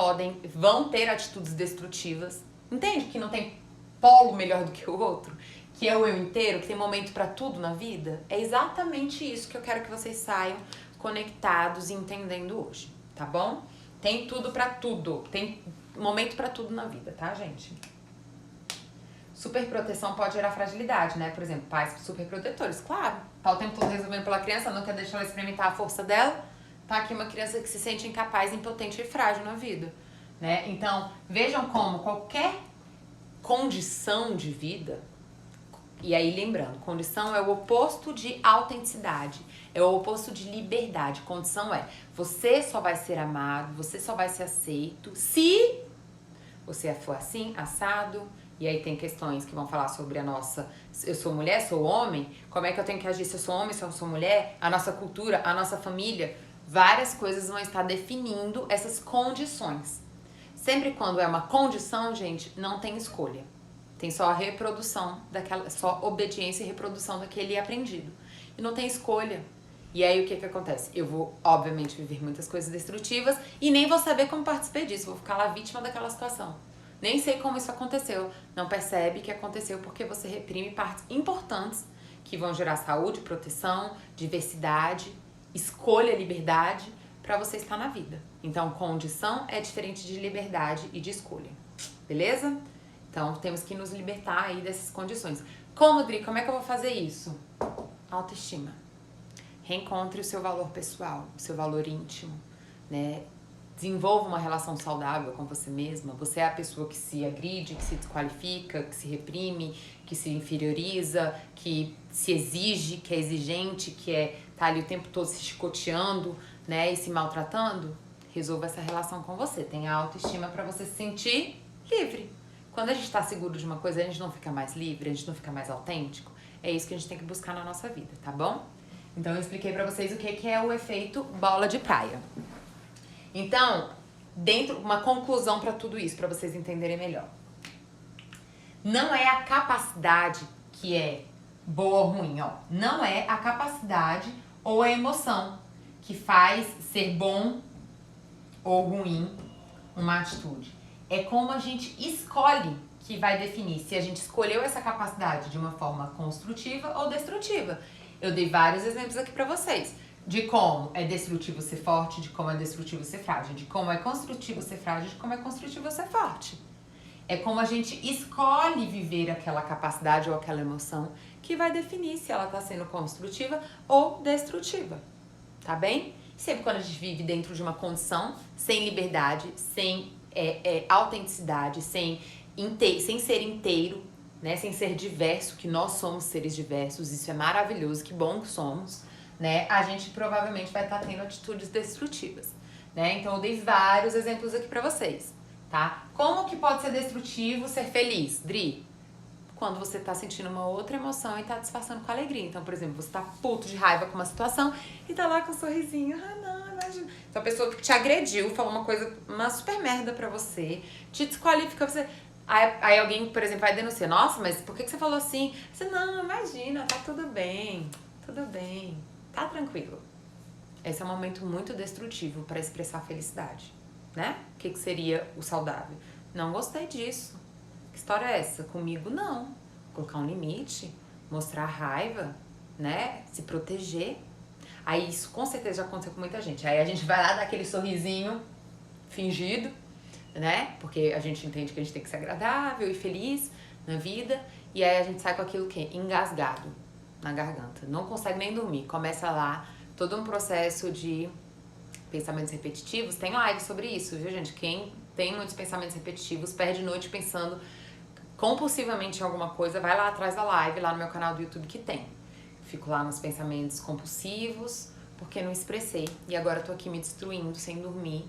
vão ter atitudes destrutivas. Entende que não tem polo melhor do que o outro? Que é o eu inteiro, que tem momento pra tudo na vida? É exatamente isso que eu quero que vocês saiam conectados e entendendo hoje, tá bom? Tem tudo pra tudo, tem momento pra tudo na vida, tá, gente? Superproteção pode gerar fragilidade, né? Por exemplo, pais superprotetores, claro. Tá o tempo todo resolvendo pela criança, não quer deixar ela experimentar a força dela. Tá aqui uma criança que se sente incapaz, impotente e frágil na vida, né? Então, vejam como qualquer condição de vida, e aí lembrando, condição é o oposto de autenticidade, é o oposto de liberdade. Condição é, você só vai ser amado, você só vai ser aceito se você for assim, assado. E aí tem questões que vão falar sobre a nossa, eu sou mulher, sou homem, como é que eu tenho que agir se eu sou homem, se eu sou mulher, a nossa cultura, a nossa família, várias coisas vão estar definindo essas condições. Sempre quando é uma condição, gente, não tem escolha. Tem só a reprodução daquela, só obediência e reprodução daquele aprendido. E não tem escolha. E aí o que acontece? Eu vou, obviamente, viver muitas coisas destrutivas e nem vou saber como participei disso, vou ficar lá vítima daquela situação. Nem sei como isso aconteceu. Não percebe que aconteceu porque você reprime partes importantes que vão gerar saúde, proteção, diversidade, escolha, liberdade para você estar na vida. Então, condição é diferente de liberdade e de escolha. Beleza? Então, temos que nos libertar aí dessas condições. Como, Dri, como é que eu vou fazer isso? Autoestima. Reencontre o seu valor pessoal, o seu valor íntimo, né? Desenvolva uma relação saudável com você mesma. Você é a pessoa que se agride, que se desqualifica, que se reprime, que se inferioriza, que se exige, que é exigente, que tá ali o tempo todo se chicoteando, né, e se maltratando. Resolva essa relação com você. Tenha autoestima para você se sentir livre. Quando a gente tá seguro de uma coisa, a gente não fica mais livre, a gente não fica mais autêntico. É isso que a gente tem que buscar na nossa vida, tá bom? Então eu expliquei pra vocês o que é o efeito bola de praia. Então, uma conclusão pra tudo isso, pra vocês entenderem melhor. Não é a capacidade que é boa ou ruim, ó. Não é a capacidade ou a emoção que faz ser bom ou ruim uma atitude. É como a gente escolhe que vai definir se a gente escolheu essa capacidade de uma forma construtiva ou destrutiva. Eu dei vários exemplos aqui pra vocês. De como é destrutivo ser forte, de como é destrutivo ser frágil, de como é construtivo ser frágil, de como é construtivo ser forte. É como a gente escolhe viver aquela capacidade ou aquela emoção que vai definir se ela tá sendo construtiva ou destrutiva. Tá bem? Sempre quando a gente vive dentro de uma condição sem liberdade, sem autenticidade, sem ser inteiro, né? Sem ser diverso, que nós somos seres diversos, isso é maravilhoso, que bom que somos, né? A gente provavelmente vai estar tendo atitudes destrutivas, né? Então eu dei vários exemplos aqui pra vocês, tá? Como que pode ser destrutivo ser feliz, Dri? Quando você tá sentindo uma outra emoção e tá disfarçando com alegria. Então, por exemplo, você tá puto de raiva com uma situação e tá lá com um sorrisinho. Ah, não, imagina. Então, a pessoa que te agrediu, falou uma super merda pra você, te desqualifica, você... Aí alguém, por exemplo, vai denunciar. Nossa, mas por que você falou assim? Você, não, imagina, tá tudo bem, tudo bem. Tá tranquilo. Esse é um momento muito destrutivo para expressar felicidade, né? O que seria o saudável? Não gostei disso. Que história é essa? Comigo não. Colocar um limite, mostrar raiva, né? Se proteger. Aí isso com certeza já aconteceu com muita gente. Aí a gente vai lá dar aquele sorrisinho fingido, né? Porque a gente entende que a gente tem que ser agradável e feliz na vida. E aí a gente sai com aquilo que é engasgado na garganta. Não consegue nem dormir. Começa lá todo um processo de pensamentos repetitivos. Tem live sobre isso, viu, gente? Quem tem muitos pensamentos repetitivos, perde noite pensando compulsivamente em alguma coisa, vai lá atrás da live, lá no meu canal do YouTube que tem. Fico lá nos pensamentos compulsivos, porque não expressei. E agora eu tô aqui me destruindo, sem dormir,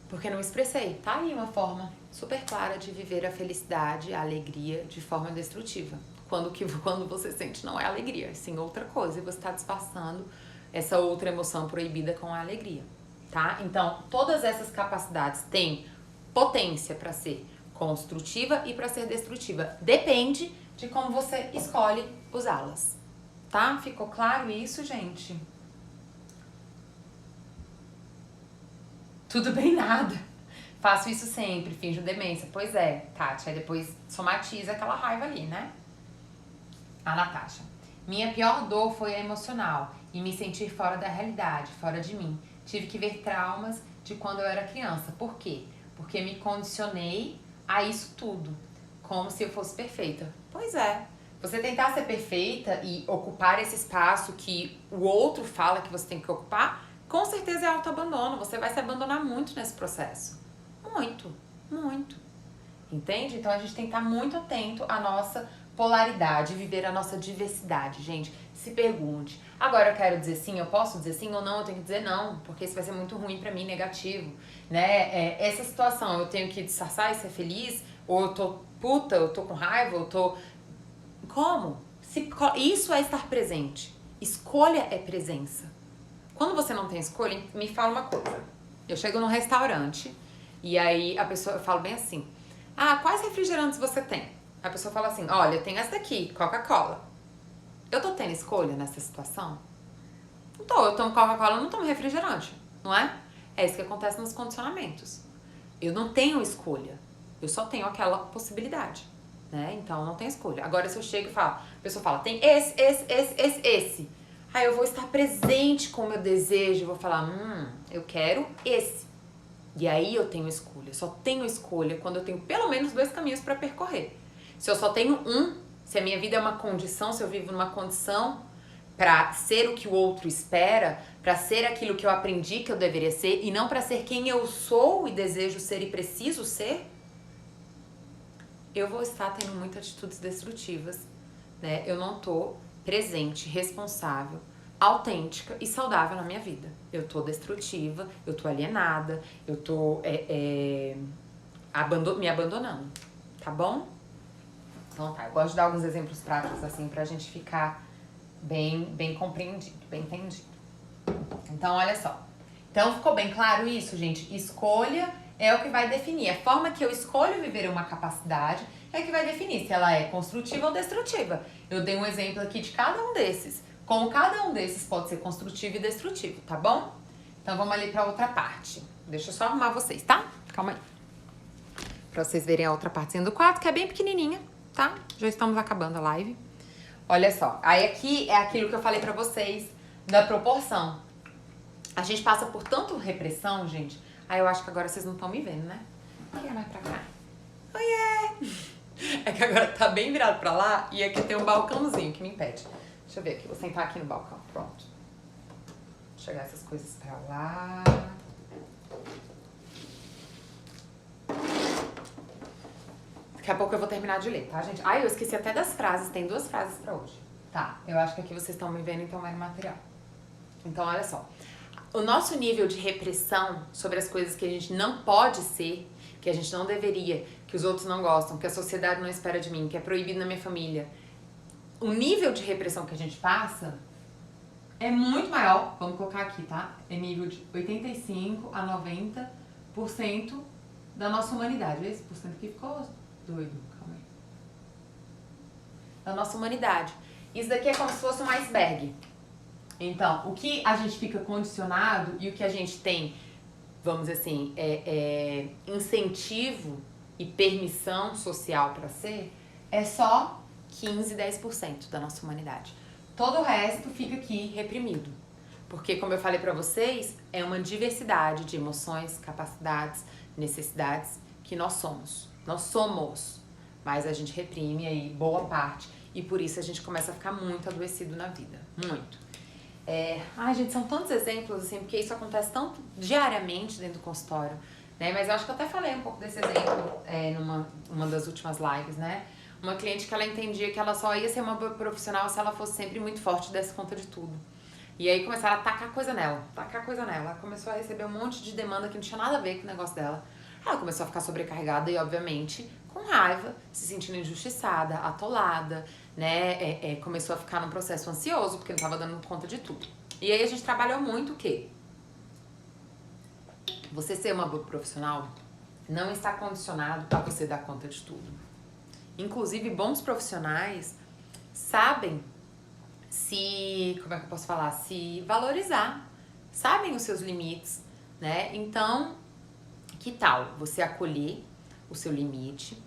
porque não expressei. Tá aí uma forma super clara de viver a felicidade, a alegria de forma destrutiva. Quando você sente não é alegria, sim outra coisa. E você tá disfarçando essa outra emoção proibida com a alegria, tá? Então, todas essas capacidades têm potência para ser construtiva e para ser destrutiva. Depende de como você escolhe usá-las, tá? Ficou claro isso, gente? Tudo bem nada. Faço isso sempre, finjo demência. Pois é, Tati, aí depois somatiza aquela raiva ali, né? A Natasha. Minha pior dor foi a emocional e me sentir fora da realidade, fora de mim. Tive que ver traumas de quando eu era criança. Por quê? Porque me condicionei a isso tudo, como se eu fosse perfeita. Pois é. Você tentar ser perfeita e ocupar esse espaço que o outro fala que você tem que ocupar, com certeza é autoabandono. Você vai se abandonar muito nesse processo. Muito, muito. Entende? Então a gente tem que estar muito atento à nossa polaridade, viver a nossa diversidade, gente. Se pergunte. Agora eu quero dizer sim, eu posso dizer sim ou não? Eu tenho que dizer não, porque isso vai ser muito ruim pra mim, negativo, né? Essa situação, eu tenho que disfarçar e ser feliz? Ou eu tô puta, eu tô com raiva, eu tô... Como? Isso é estar presente. Escolha é presença. Quando você não tem escolha, me fala uma coisa. Eu chego num restaurante e aí a pessoa, eu falo bem assim, quais refrigerantes você tem? A pessoa fala assim, olha, eu tenho essa daqui, Coca-Cola. Eu tô tendo escolha nessa situação? Não tô, eu tomo Coca-Cola, eu não tomo refrigerante, não é? É isso que acontece nos condicionamentos. Eu não tenho escolha, eu só tenho aquela possibilidade, né? Então, eu não tenho escolha. Agora, se eu chego e falo, a pessoa fala, tem esse. Aí eu vou estar presente com o meu desejo, vou falar, eu quero esse. E aí eu tenho escolha, eu só tenho escolha quando eu tenho pelo menos 2 caminhos para percorrer. Se eu só tenho se a minha vida é uma condição, se eu vivo numa condição pra ser o que o outro espera, pra ser aquilo que eu aprendi que eu deveria ser e não pra ser quem eu sou e desejo ser e preciso ser, eu vou estar tendo muitas atitudes destrutivas, né? Eu não tô presente, responsável, autêntica e saudável na minha vida. Eu tô destrutiva, eu tô alienada, eu tô me abandonando, tá bom? Então tá, eu gosto de dar alguns exemplos práticos assim pra gente ficar bem compreendido, bem entendido. Então, olha só. Então, ficou bem claro isso, gente? Escolha é o que vai definir. A forma que eu escolho viver uma capacidade é que vai definir se ela é construtiva ou destrutiva. Eu dei um exemplo aqui de cada um desses. Como cada um desses pode ser construtivo e destrutivo, tá bom? Então, vamos ali pra outra parte. Deixa eu só arrumar vocês, tá? Calma aí. Pra vocês verem a outra partezinha do quadro, que é bem pequenininha, tá? Já estamos acabando a live. Olha só, aí aqui é aquilo que eu falei pra vocês da proporção. A gente passa por tanto repressão, gente. Aí eu acho que agora vocês não estão me vendo, né? Vem mais pra cá. Oiê! É que agora tá bem virado pra lá e aqui tem um balcãozinho que me impede. Deixa eu ver aqui, vou sentar aqui no balcão. Pronto. Vou jogar essas coisas pra lá. Daqui a pouco eu vou terminar de ler, tá, gente? Eu esqueci até das frases. Tem 2 frases pra hoje. Tá, eu acho que aqui vocês estão me vendo, então vai no material. Então, olha só. O nosso nível de repressão sobre as coisas que a gente não pode ser, que a gente não deveria, que os outros não gostam, que a sociedade não espera de mim, que é proibido na minha família. O nível de repressão que a gente passa é muito maior. Vamos colocar aqui, tá? É nível de 85 a 90% da nossa humanidade. Esse por cento aqui ficou doido, calma aí. Da nossa humanidade. Isso daqui é como se fosse um iceberg. Então, o que a gente fica condicionado e o que a gente tem, vamos dizer assim, incentivo e permissão social para ser, é só 15, 10% da nossa humanidade. Todo o resto fica aqui reprimido. Porque, como eu falei para vocês, é uma diversidade de emoções, capacidades, necessidades que nós somos. Nós somos, mas a gente reprime aí boa parte. E por isso a gente começa a ficar muito adoecido na vida. Muito. Ai, gente, são tantos exemplos, assim, porque isso acontece tanto diariamente dentro do consultório, né? Mas eu acho que eu até falei um pouco desse exemplo numa das últimas lives, né? Uma cliente que ela entendia que ela só ia ser uma boa profissional se ela fosse sempre muito forte e desse conta de tudo. E aí começaram a tacar coisa nela. Ela começou a receber um monte de demanda que não tinha nada a ver com o negócio dela. Ela começou a ficar sobrecarregada e, obviamente, com raiva, se sentindo injustiçada, atolada, né? Começou a ficar num processo ansioso, porque não estava dando conta de tudo. E aí a gente trabalhou muito o quê? Você ser uma boa profissional não está condicionado a você dar conta de tudo. Inclusive, bons profissionais sabem como é que eu posso falar? Se valorizar, sabem os seus limites, né? Então, que tal você acolher o seu limite,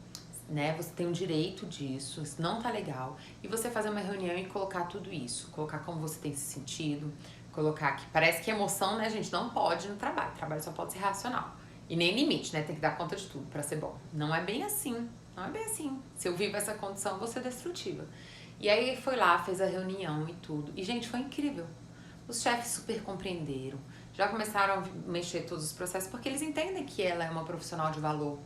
né? Você tem o direito disso, isso não tá legal. E você fazer uma reunião e colocar tudo isso, colocar como você tem se sentido, colocar que parece que emoção, né, gente, não pode no trabalho. O trabalho só pode ser racional. E nem limite, né? Tem que dar conta de tudo pra ser bom. Não é bem assim. Não é bem assim. Se eu vivo essa condição, eu vou ser destrutiva. E aí foi lá, fez a reunião e tudo. E, gente, foi incrível. Os chefes super compreenderam. Já começaram a mexer todos os processos, porque eles entendem que ela é uma profissional de valor,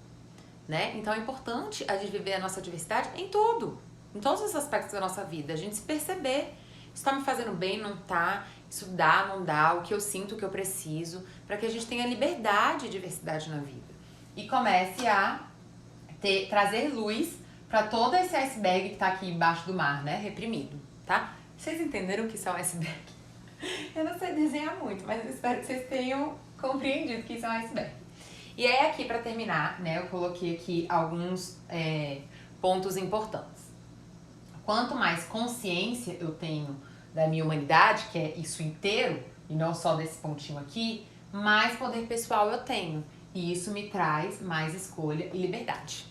né? Então é importante a gente viver a nossa diversidade em tudo. Em todos os aspectos da nossa vida. A gente se perceber. Isso tá me fazendo bem, não tá? Isso dá, não dá? O que eu sinto, o que eu preciso. Para que a gente tenha liberdade e diversidade na vida. E comece a trazer luz para todo esse iceberg que tá aqui embaixo do mar, né? Reprimido, tá? Vocês entenderam que isso é um iceberg? Eu não sei desenhar muito, mas eu espero que vocês tenham compreendido que isso é um iceberg. E aí aqui, para terminar, né, eu coloquei aqui alguns pontos importantes. Quanto mais consciência eu tenho da minha humanidade, que é isso inteiro, e não só desse pontinho aqui, mais poder pessoal eu tenho. E isso me traz mais escolha e liberdade,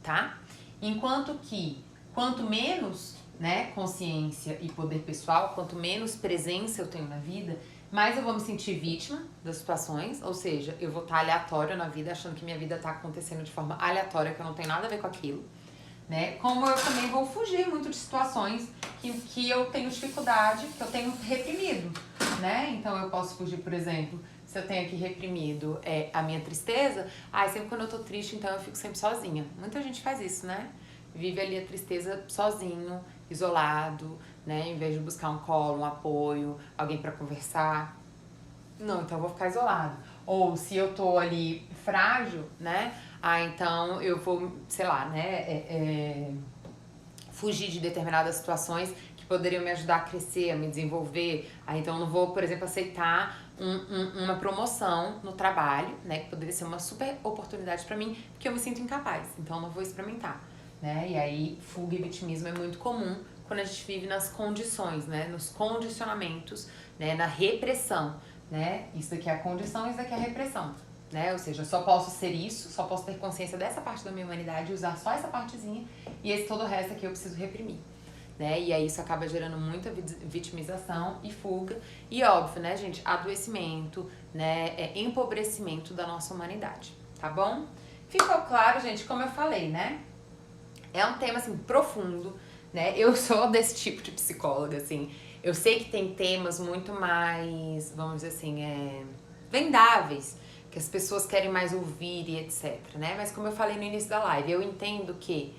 tá? Enquanto que, quanto menos, né, consciência e poder pessoal, quanto menos presença eu tenho na vida, mais eu vou me sentir vítima das situações, ou seja, eu vou estar aleatória na vida, achando que minha vida está acontecendo de forma aleatória, que eu não tenho nada a ver com aquilo, né? Como eu também vou fugir muito de situações que eu tenho dificuldade, que eu tenho reprimido, né? Então eu posso fugir, por exemplo, se eu tenho aqui reprimido a minha tristeza, sempre quando eu tô triste, então eu fico sempre sozinha. Muita gente faz isso, né? Vive ali a tristeza sozinho, isolado, né? Em vez de buscar um colo, um apoio, alguém pra conversar. Não, então eu vou ficar isolado. Ou se eu tô ali frágil, né? Então eu vou, sei lá, né? Fugir de determinadas situações que poderiam me ajudar a crescer, a me desenvolver. Então eu não vou, por exemplo, aceitar uma promoção no trabalho, né? Que poderia ser uma super oportunidade pra mim, porque eu me sinto incapaz. Então eu não vou experimentar, né? E aí fuga e vitimismo é muito comum quando a gente vive nas condições, né? Nos condicionamentos, né? Na repressão, né? Isso daqui é a condição, isso daqui é a repressão, né? Ou seja, eu só posso ser isso, só posso ter consciência dessa parte da minha humanidade e usar só essa partezinha, e esse todo o resto aqui eu preciso reprimir, né? E aí isso acaba gerando muita vitimização e fuga e, óbvio, né, gente, adoecimento, né, empobrecimento da nossa humanidade, tá bom? Ficou claro, gente, como eu falei, né? É um tema, assim, profundo, né? Eu sou desse tipo de psicóloga, assim. Eu sei que tem temas muito mais, vamos dizer assim, vendáveis, que as pessoas querem mais ouvir e etc, né? Mas como eu falei no início da live, eu entendo que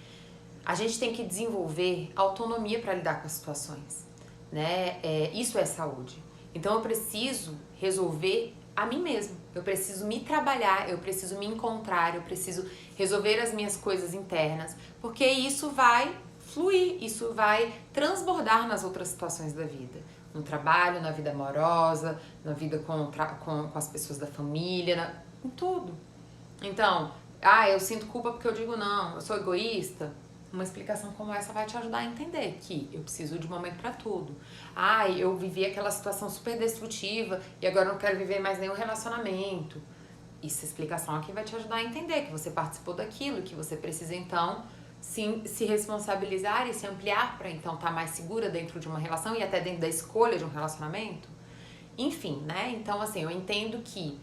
a gente tem que desenvolver autonomia para lidar com as situações, né? Isso é saúde. Então eu preciso resolver a mim mesmo, eu preciso me trabalhar, eu preciso me encontrar, eu preciso resolver as minhas coisas internas, porque isso vai fluir, isso vai transbordar nas outras situações da vida. No trabalho, na vida amorosa, na vida com as pessoas da família, em tudo. Então, eu sinto culpa porque eu digo não, eu sou egoísta. uma explicação como essa vai te ajudar a entender que eu preciso de um momento pra tudo. Eu vivi aquela situação super destrutiva e agora não quero viver mais nenhum relacionamento. Essa explicação aqui vai te ajudar a entender que você participou daquilo, que você precisa então se responsabilizar e se ampliar para então estar mais segura dentro de uma relação e até dentro da escolha de um relacionamento. Enfim, né? Então, assim, eu entendo que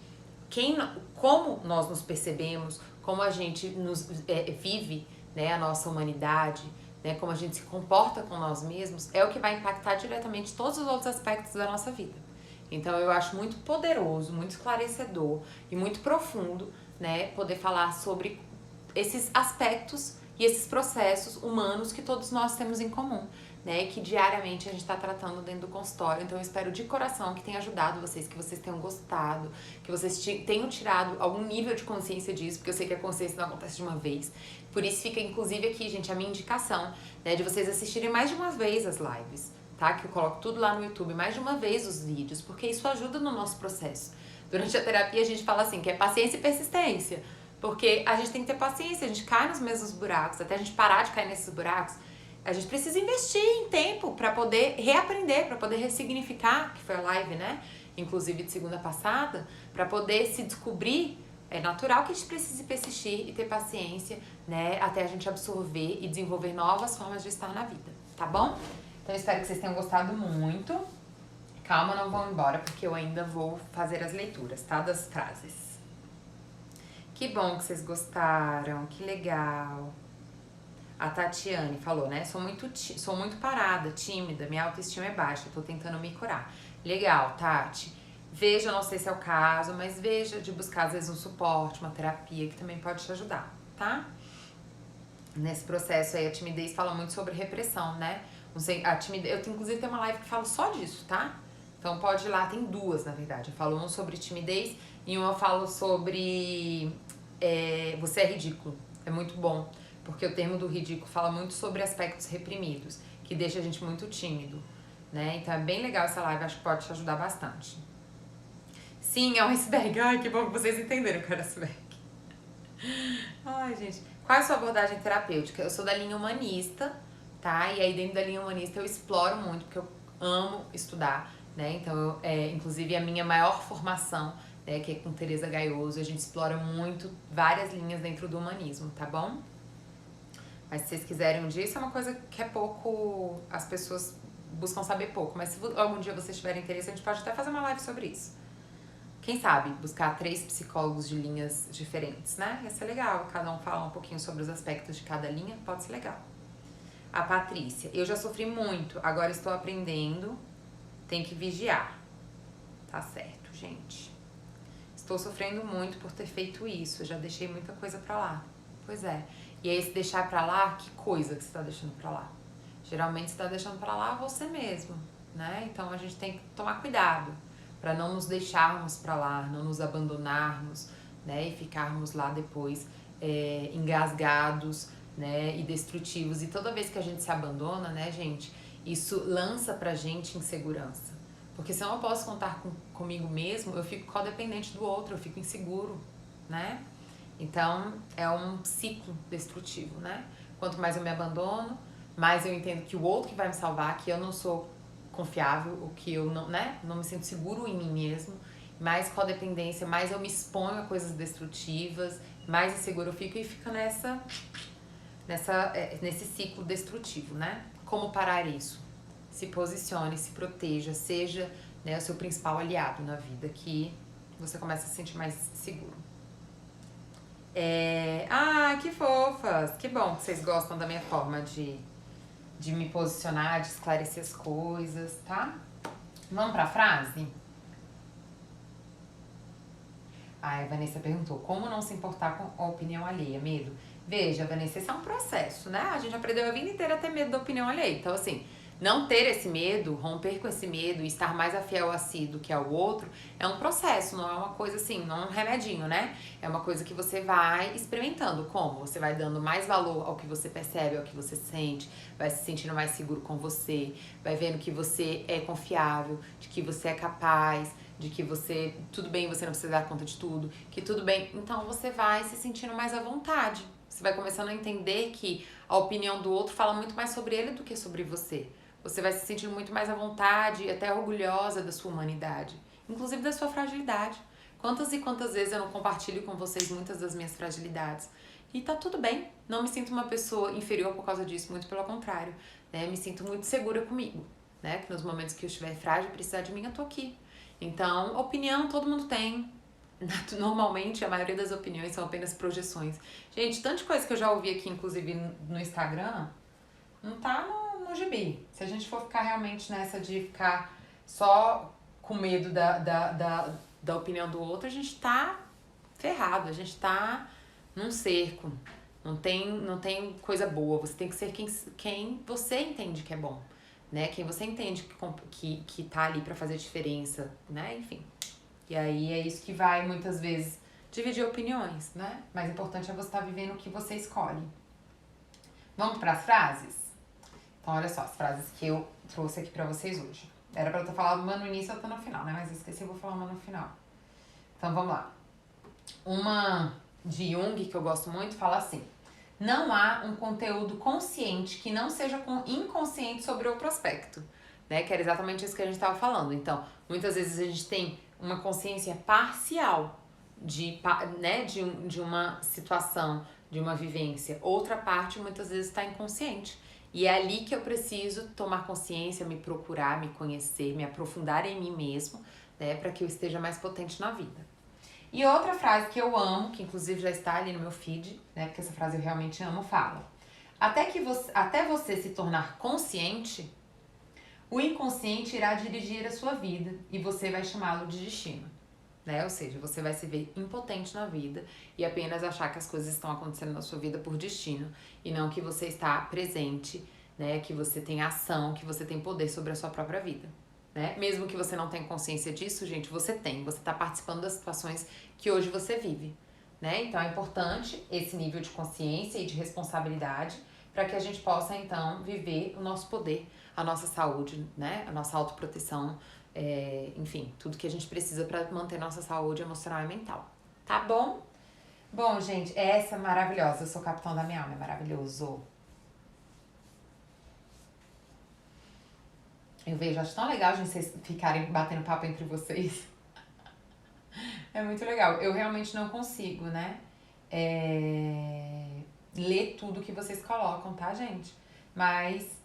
como nós nos percebemos, como a gente vive, né, a nossa humanidade, né, como a gente se comporta com nós mesmos, é o que vai impactar diretamente todos os outros aspectos da nossa vida. Então, eu acho muito poderoso, muito esclarecedor e muito profundo, né, poder falar sobre esses aspectos e esses processos humanos que todos nós temos em comum, né, que diariamente a gente está tratando dentro do consultório. Então eu espero de coração que tenha ajudado vocês, que vocês tenham gostado, que vocês tenham tirado algum nível de consciência disso, porque eu sei que a consciência não acontece de uma vez. Por isso fica inclusive aqui, gente, a minha indicação, né, de vocês assistirem mais de uma vez as lives, tá? Que eu coloco tudo lá no YouTube, mais de uma vez os vídeos, porque isso ajuda no nosso processo. Durante a terapia a gente fala assim, que é paciência e persistência, porque a gente tem que ter paciência, a gente cai nos mesmos buracos, até a gente parar de cair nesses buracos, a gente precisa investir em tempo para poder reaprender, para poder ressignificar, que foi a live, né? Inclusive de segunda passada, para poder se descobrir. É natural que a gente precise persistir e ter paciência, né? Até a gente absorver e desenvolver novas formas de estar na vida, tá bom? Então eu espero que vocês tenham gostado muito. Calma, não vão embora, porque eu ainda vou fazer as leituras, tá? Das frases. Que bom que vocês gostaram, que legal. A Tatiane falou, né? Sou muito parada, tímida, minha autoestima é baixa, tô tentando me curar. Legal, Tati. Veja, não sei se é o caso, mas veja de buscar às vezes um suporte, uma terapia que também pode te ajudar, tá? Nesse processo aí, a timidez fala muito sobre repressão, né? Não sei, a timidez, inclusive tem uma live que fala só disso, tá? Então pode ir lá, tem duas na verdade. Eu falo um sobre timidez e uma eu falo sobre você é ridículo. É muito bom. Porque o termo do ridículo fala muito sobre aspectos reprimidos, que deixa a gente muito tímido, né? Então é bem legal essa live, acho que pode te ajudar bastante. Sim, é um iceberg. Ai, que bom que vocês entenderam que era iceberg. Ai, gente. Qual é a sua abordagem terapêutica? Eu sou da linha humanista, tá? E aí dentro da linha humanista eu exploro muito, porque eu amo estudar, né? Então, inclusive a minha maior formação, né, que é com Teresa Gaioso, a gente explora muito várias linhas dentro do humanismo, tá bom? Mas se vocês quiserem um dia, isso é uma coisa que é pouco, as pessoas buscam saber pouco. Mas se algum dia vocês tiverem interesse, a gente pode até fazer uma live sobre isso. Quem sabe, buscar 3 psicólogos de linhas diferentes, né? Ia ser legal, cada um fala um pouquinho sobre os aspectos de cada linha, pode ser legal. A Patrícia, eu já sofri muito, agora estou aprendendo, tem que vigiar. Tá certo, gente. Estou sofrendo muito por ter feito isso, já deixei muita coisa pra lá. Pois é. E aí, se deixar pra lá, que coisa que você tá deixando pra lá? Geralmente, você tá deixando pra lá você mesmo, né? Então, a gente tem que tomar cuidado pra não nos deixarmos pra lá, não nos abandonarmos, né? E ficarmos lá depois engasgados, né? E destrutivos. E toda vez que a gente se abandona, né, gente? Isso lança pra gente insegurança. Porque se eu não posso contar comigo mesmo, eu fico codependente do outro, eu fico inseguro, né? Então, é um ciclo destrutivo, né? Quanto mais eu me abandono, mais eu entendo que o outro que vai me salvar, que eu não sou confiável, o que eu não, né? Não me sinto seguro em mim mesmo. Mais codependência, mais eu me exponho a coisas destrutivas, mais inseguro eu fico e fico nesse ciclo destrutivo, né? Como parar isso? Se posicione, se proteja, seja, né, o seu principal aliado na vida, que você começa a se sentir mais seguro. Que fofas! Que bom que vocês gostam da minha forma de me posicionar, de esclarecer as coisas, tá? Vamos pra frase? A Vanessa perguntou, como não se importar com a opinião alheia? Medo? Veja, Vanessa, esse é um processo, né? A gente aprendeu a vida inteira a ter medo da opinião alheia. Então, assim, não ter esse medo, romper com esse medo e estar mais afiel a si do que ao outro é um processo, não é uma coisa assim, não é um remedinho, né? É uma coisa que você vai experimentando. Como? Você vai dando mais valor ao que você percebe, ao que você sente, vai se sentindo mais seguro com você, vai vendo que você é confiável, de que você é capaz, de que tudo bem, você não precisa dar conta de tudo, que tudo bem. Então você vai se sentindo mais à vontade. Você Você vai começando a entender que a opinião do outro fala muito mais sobre ele do que sobre você. Você vai se sentir muito mais à vontade e até orgulhosa da sua humanidade, inclusive da sua fragilidade. Quantas e quantas vezes eu não compartilho com vocês muitas das minhas fragilidades? E tá tudo bem, não me sinto uma pessoa inferior por causa disso, muito pelo contrário, né? Me sinto muito segura comigo, né? Que nos momentos que eu estiver frágil e precisar de mim, eu tô aqui. Então, opinião todo mundo tem. Normalmente, a maioria das opiniões são apenas projeções. Gente, tanta coisa que eu já ouvi aqui, inclusive no Instagram, não tá no gibi. Se a gente for ficar realmente nessa de ficar só com medo da opinião do outro, a gente tá ferrado, a gente tá num cerco. Não tem coisa boa. Você tem que ser quem você entende que é bom, né? Quem você entende que tá ali pra fazer diferença, né? Enfim. E aí é isso que vai, muitas vezes, dividir opiniões, né? Mais importante é você estar vivendo o que você escolhe. Vamos para as frases? Então, olha só, as frases que eu trouxe aqui pra vocês hoje. Era pra eu ter falado uma no início e outra no final, né? Mas eu esqueci, eu vou falar uma no final. Então, vamos lá. Uma de Jung, que eu gosto muito, fala assim: não há um conteúdo consciente que não seja inconsciente sobre o prospecto, né? Que era exatamente isso que a gente estava falando. Então, muitas vezes a gente tem uma consciência parcial de uma situação, de uma vivência. Outra parte, muitas vezes, está inconsciente. E é ali que eu preciso tomar consciência, me procurar, me conhecer, me aprofundar em mim mesmo, né? Para que eu esteja mais potente na vida. E outra frase que eu amo, que inclusive já está ali no meu feed, né? Porque essa frase eu realmente amo, fala: até você se tornar consciente, o inconsciente irá dirigir a sua vida e você vai chamá-lo de destino, né? Ou seja, você vai se ver impotente na vida e apenas achar que as coisas estão acontecendo na sua vida por destino e não que você está presente, né? Que você tem ação, que você tem poder sobre a sua própria vida, né? Mesmo que você não tenha consciência disso, gente, você está participando das situações que hoje você vive, né? Então é importante esse nível de consciência e de responsabilidade para que a gente possa, então, viver o nosso poder, a nossa saúde, né? A nossa autoproteção, enfim, tudo que a gente precisa para manter nossa saúde emocional e mental. Tá bom? Bom, gente, essa é maravilhosa. Eu sou o capitão da minha alma, é maravilhoso. Eu vejo, acho tão legal, gente, vocês ficarem batendo papo entre vocês. É muito legal. Eu realmente não consigo, né? Ler tudo que vocês colocam, tá, gente? Mas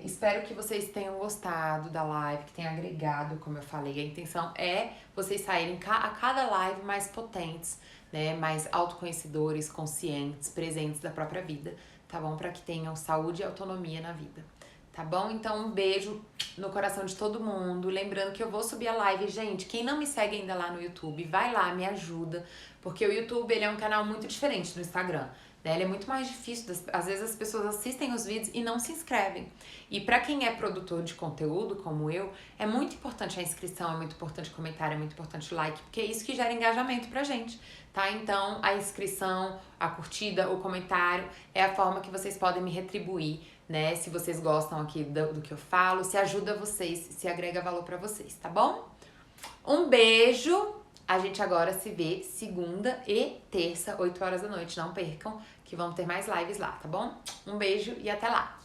espero que vocês tenham gostado da live, que tenha agregado, como eu falei. A intenção é vocês saírem a cada live mais potentes, né? Mais autoconhecedores, conscientes, presentes da própria vida, tá bom? Para que tenham saúde e autonomia na vida. Tá bom? Então, um beijo no coração de todo mundo. Lembrando que eu vou subir a live. Gente, quem não me segue ainda lá no YouTube, vai lá, me ajuda. Porque o YouTube, ele é um canal muito diferente do Instagram, né? Ele é muito mais difícil. Às vezes as pessoas assistem os vídeos e não se inscrevem. E pra quem é produtor de conteúdo, como eu, é muito importante a inscrição, é muito importante o comentário, é muito importante o like, porque é isso que gera engajamento pra gente, tá? Então, a inscrição, a curtida, o comentário é a forma que vocês podem me retribuir, né? Se vocês gostam aqui do que eu falo, se ajuda vocês, se agrega valor pra vocês, tá bom? Um beijo! A gente agora se vê segunda e terça, 8 horas da noite. Não percam, que vamos ter mais lives lá, tá bom? Um beijo e até lá!